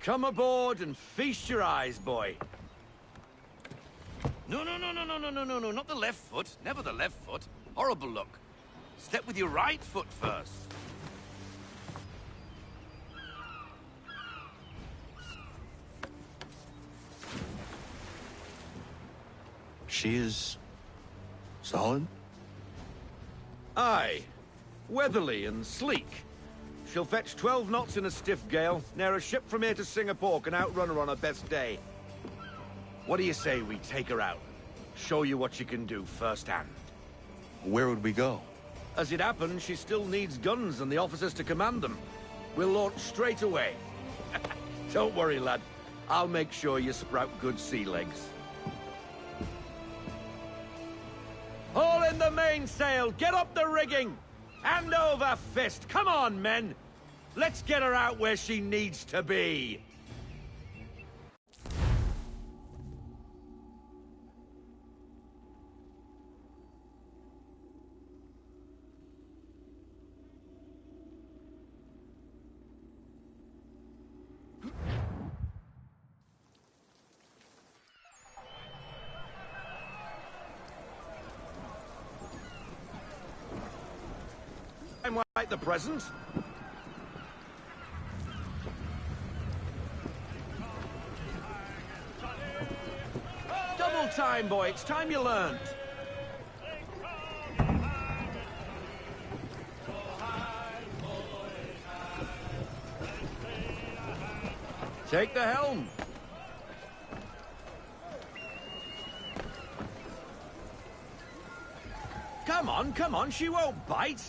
Speaker 6: Come aboard and feast your eyes, boy. No, not the left foot. Never the left foot. Horrible look. Step with your right foot first.
Speaker 5: She is solid?
Speaker 6: Aye. Weatherly and sleek. She'll fetch 12 knots in a stiff gale. Ne'er a ship from here to Singapore can outrun her on her best day. What do you say we take her out? Show you what she can do firsthand.
Speaker 5: Where would we go?
Speaker 6: As it happens, she still needs guns and the officers to command them. We'll launch straight away. Don't worry, lad. I'll make sure you sprout good sea legs. Haul in the mainsail! Get up the rigging! Hand over fist! Come on, men! Let's get her out where she needs to be! Like the present. Double time, boy. It's time you learned. Take the helm. Come on, she won't bite.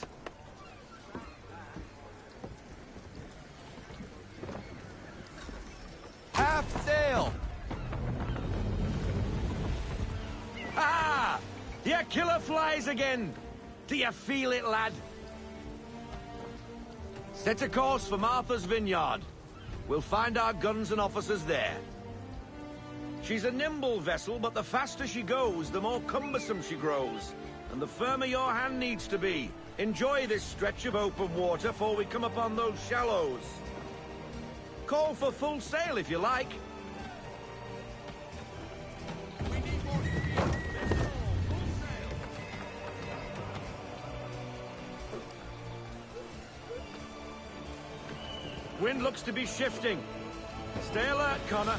Speaker 5: Half sail!
Speaker 6: Ah! Your killer flies again! Do you feel it, lad? Set a course for Martha's Vineyard. We'll find our guns and officers there. She's a nimble vessel, but the faster she goes, the more cumbersome she grows. And the firmer your hand needs to be. Enjoy this stretch of open water before we come upon those shallows. Call for full sail if you like. Wind looks to be shifting. Stay alert, Connor.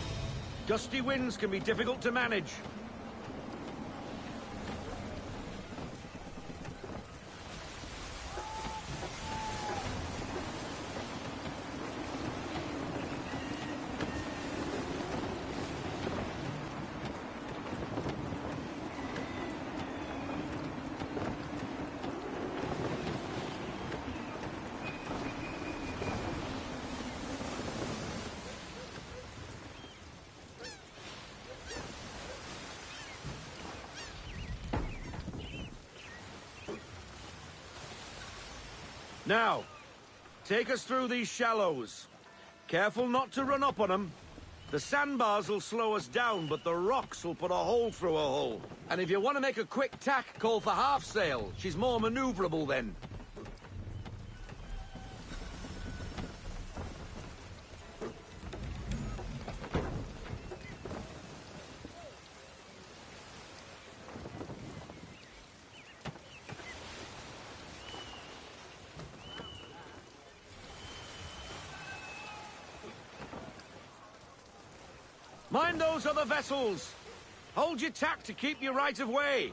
Speaker 6: Gusty winds can be difficult to manage. Now, take us through these shallows. Careful not to run up on them. The sandbars will slow us down, but the rocks will put a hole through a hole. And if you want to make a quick tack, call for half sail. She's more maneuverable then. Mind those other vessels! Hold your tack to keep your right of way!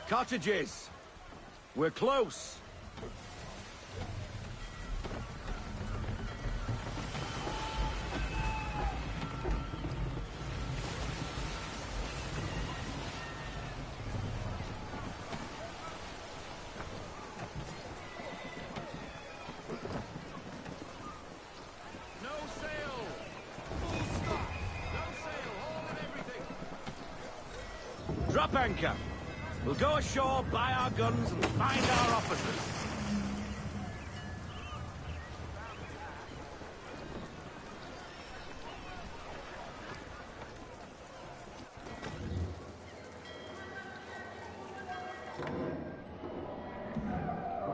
Speaker 6: Cottages! We're close! No sail! Full stop! No sail! All and everything! Drop anchor! We'll go ashore, buy our guns, and find our officers.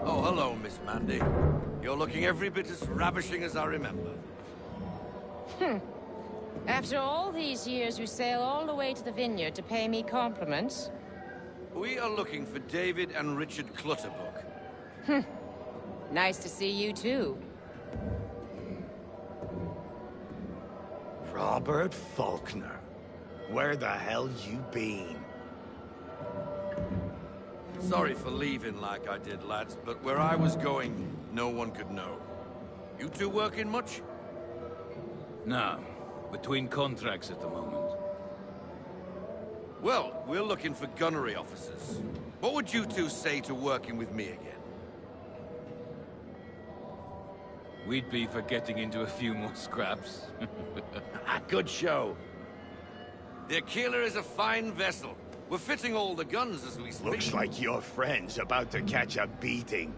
Speaker 6: Oh, hello, Miss Mandy. You're looking every bit as ravishing as I remember.
Speaker 18: After all these years, you sail all the way to the vineyard to pay me compliments?
Speaker 6: We are looking for David and Richard Clutterbuck.
Speaker 18: Nice to see you, too.
Speaker 19: Robert Faulkner. Where the hell you been?
Speaker 6: Sorry for leaving like I did, lads, but where I was going, no one could know. You two working much?
Speaker 20: No. Between contracts at the moment.
Speaker 6: Well, we're looking for gunnery officers. What would you two say to working with me again?
Speaker 20: We'd be for getting into a few more scraps.
Speaker 6: Good show. The Aquila is a fine vessel. We're fitting all the guns as we speak.
Speaker 19: Looks like your friend's about to catch a beating.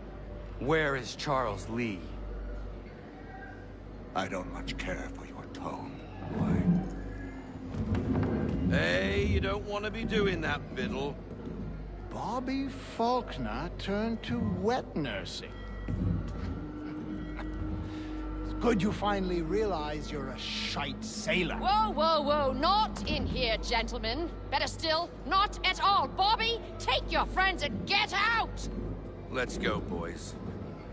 Speaker 5: Where is Charles Lee?
Speaker 19: I don't much care for your tone.
Speaker 6: Hey, you don't want to be doing that, Biddle.
Speaker 3: Bobby Faulkner turned to wet nursing. It's good you finally realize you're a shite sailor.
Speaker 18: Whoa, whoa, whoa. Not in here, gentlemen. Better still, not at all. Bobby, take your friends and get out!
Speaker 6: Let's go, boys.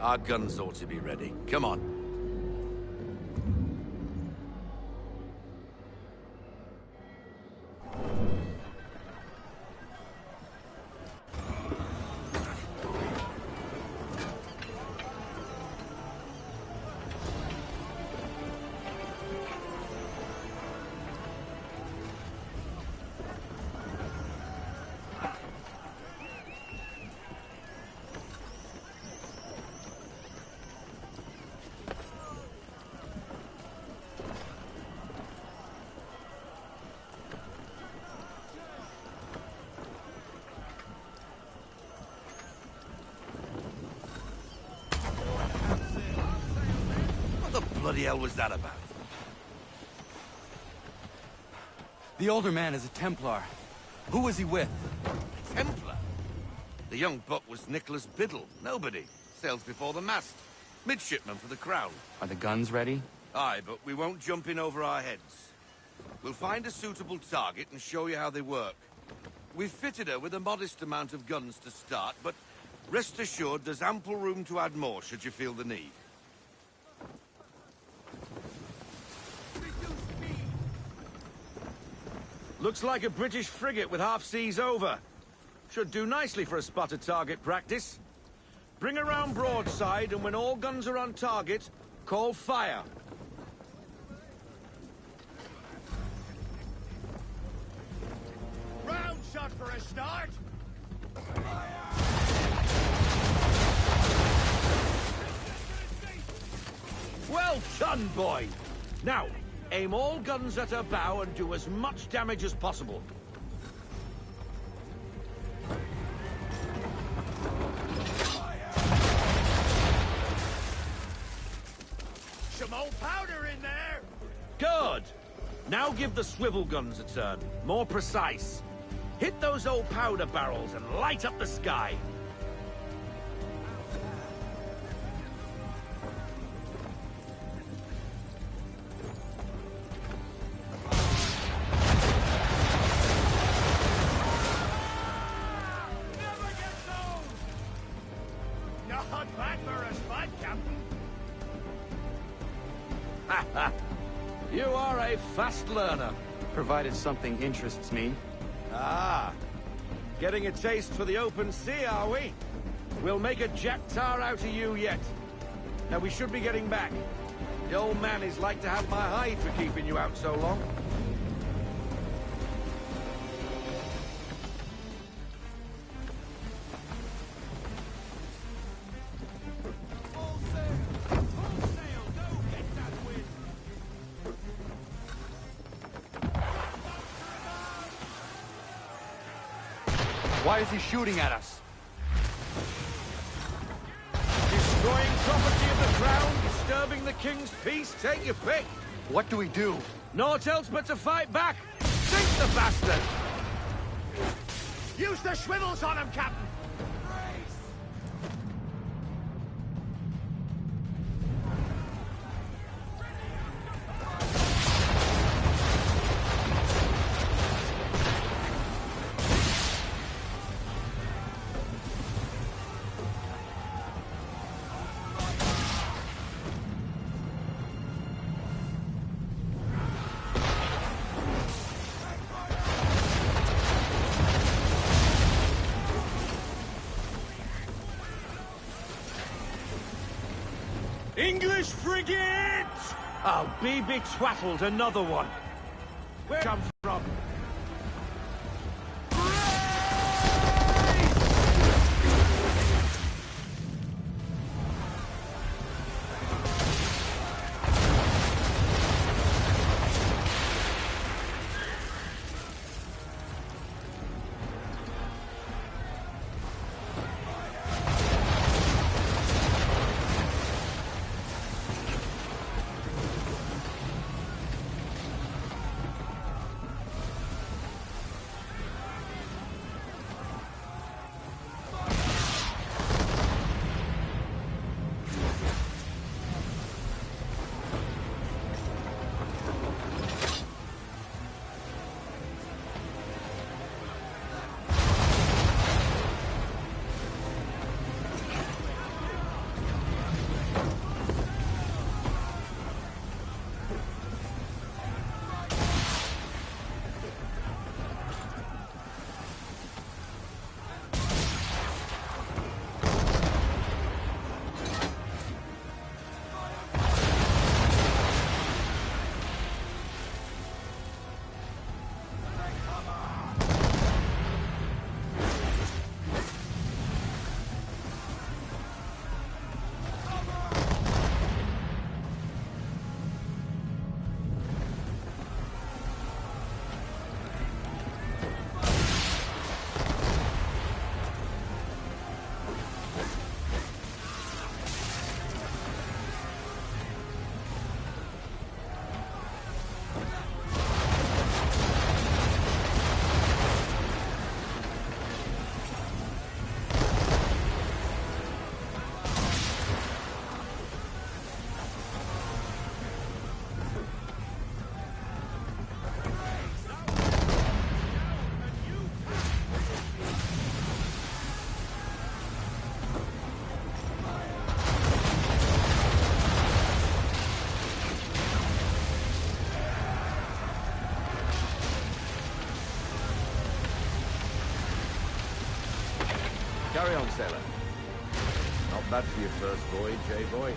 Speaker 6: Our guns ought to be ready. Come on. What the bloody hell was that about?
Speaker 5: The older man is a Templar. Who was he with?
Speaker 6: Templar? The young buck was Nicholas Biddle. Nobody. Sails before the mast. Midshipman for the Crown.
Speaker 5: Are the guns ready?
Speaker 6: Aye, but we won't jump in over our heads. We'll find a suitable target and show you how they work. We've fitted her with a modest amount of guns to start, but rest assured there's ample room to add more should you feel the need.
Speaker 21: Looks like a British frigate with half seas over. Should do nicely for a spotted target practice. Bring her round broadside, and when all guns are on target, call fire.
Speaker 19: Round shot for a start.
Speaker 21: Well done, boy. Now, aim all guns at her bow and do as much damage as possible.
Speaker 19: Some old powder in there.
Speaker 21: Good. Now give the swivel guns a turn. More precise. Hit those old powder barrels and light up the sky.
Speaker 19: Not bad for a spot, Captain.
Speaker 21: You are a fast learner.
Speaker 5: Provided something interests me.
Speaker 21: Ah. Getting a taste for the open sea, are we? We'll make a jack tar out of you yet. Now we should be getting back. The old man is like to have my hide for keeping you out so long.
Speaker 5: Why is he shooting at us?
Speaker 21: Destroying property of the crown, disturbing the king's peace, take your pick.
Speaker 5: What do we do?
Speaker 21: Naught else but to fight back. Sink the bastard!
Speaker 19: Use the swivels on him, Captain.
Speaker 21: English frigate! I'll be betwaddled another one. Where come from? Carry on, sailor. Not bad for your first voyage, eh, boy?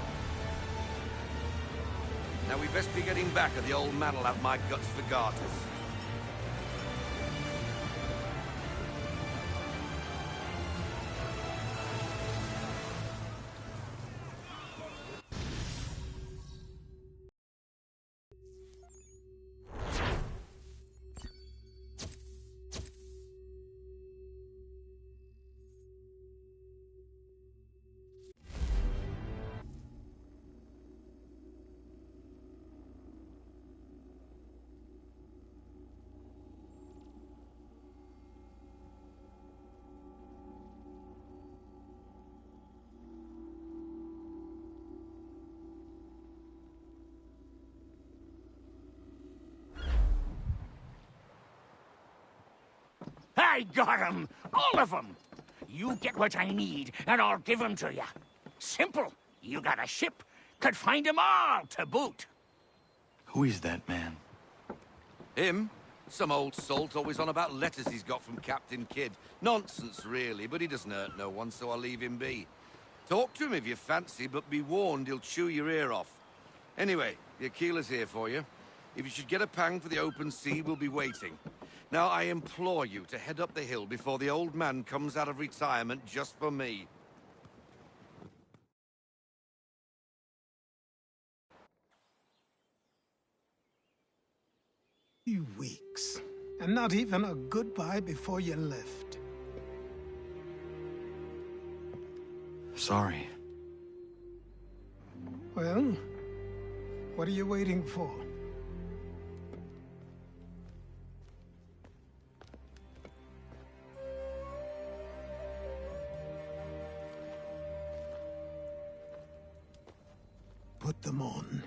Speaker 6: Now we best be getting back, or the old man'll have my guts for garters.
Speaker 17: I got 'em! All of 'em! You get what I need, and I'll give 'em to you. Simple. You got a ship, could find 'em all to boot.
Speaker 5: Who is that man?
Speaker 6: Him? Some old salt always on about letters he's got from Captain Kidd. Nonsense, really, but he doesn't hurt no one, so I'll leave him be. Talk to him if you fancy, but be warned he'll chew your ear off. Anyway, your keeler's here for you. If you should get a pang for the open sea, we'll be waiting. Now, I implore you to head up the hill before the old man comes out of retirement just for me.
Speaker 1: Few weeks, and not even a goodbye before you left.
Speaker 5: Sorry.
Speaker 1: Well, what are you waiting for? Put them on.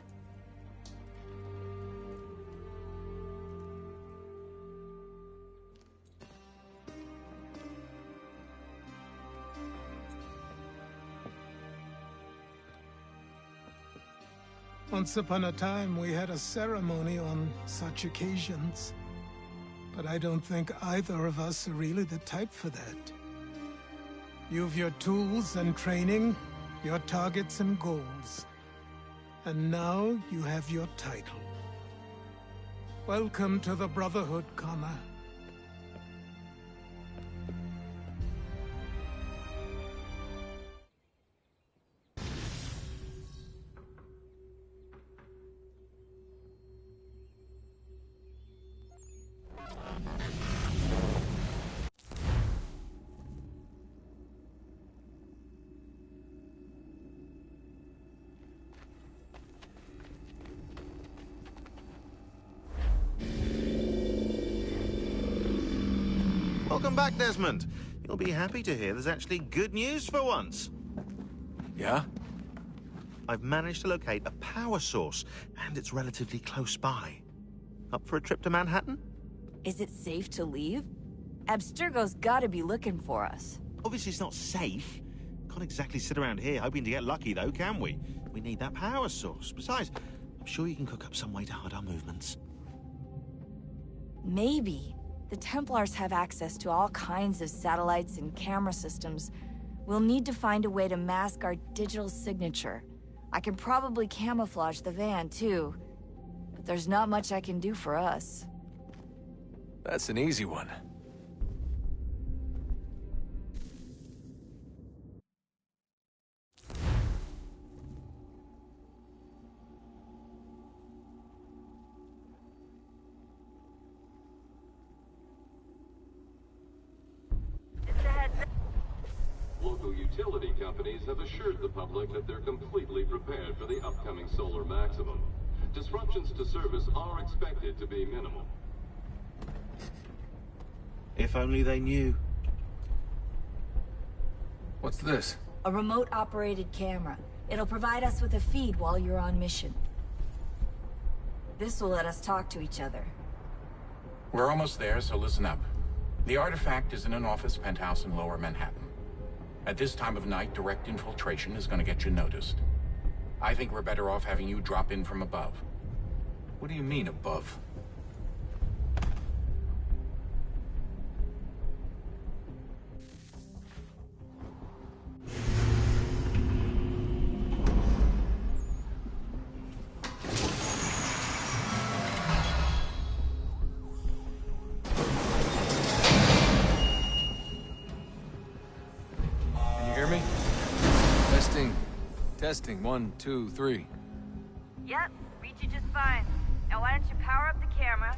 Speaker 1: Once upon a time, we had a ceremony on such occasions. But I don't think either of us are really the type for that. You've your tools and training, your targets and goals. And now you have your title. Welcome to the Brotherhood, Connor.
Speaker 7: Welcome back, Desmond. You'll be happy to hear there's actually good news for once.
Speaker 13: Yeah?
Speaker 7: I've managed to locate a power source, and it's relatively close by. Up for a trip to Manhattan?
Speaker 22: Is it safe to leave? Abstergo's gotta be looking for us.
Speaker 7: Obviously it's not safe. Can't exactly sit around here hoping to get lucky, though, can we? We need that power source. Besides, I'm sure you can cook up some way to hide our movements.
Speaker 22: Maybe. The Templars have access to all kinds of satellites and camera systems. We'll need to find a way to mask our digital signature. I can probably camouflage the van, too. But there's not much I can do for us.
Speaker 13: That's an easy one.
Speaker 23: Local utility companies have assured the public that they're completely prepared for the upcoming solar maximum. Disruptions to service are expected to be minimal.
Speaker 7: If only they knew.
Speaker 13: What's this?
Speaker 22: A remote-operated camera. It'll provide us with a feed while you're on mission. This will let us talk to each other.
Speaker 24: We're almost there, so listen up. The artifact is in an office penthouse in Lower Manhattan. At this time of night, direct infiltration is going to get you noticed. I think we're better off having you drop in from above.
Speaker 13: What do you mean, above? Testing, 1, 2, 3.
Speaker 22: Yep, reach you just fine. Now why don't you power up the camera,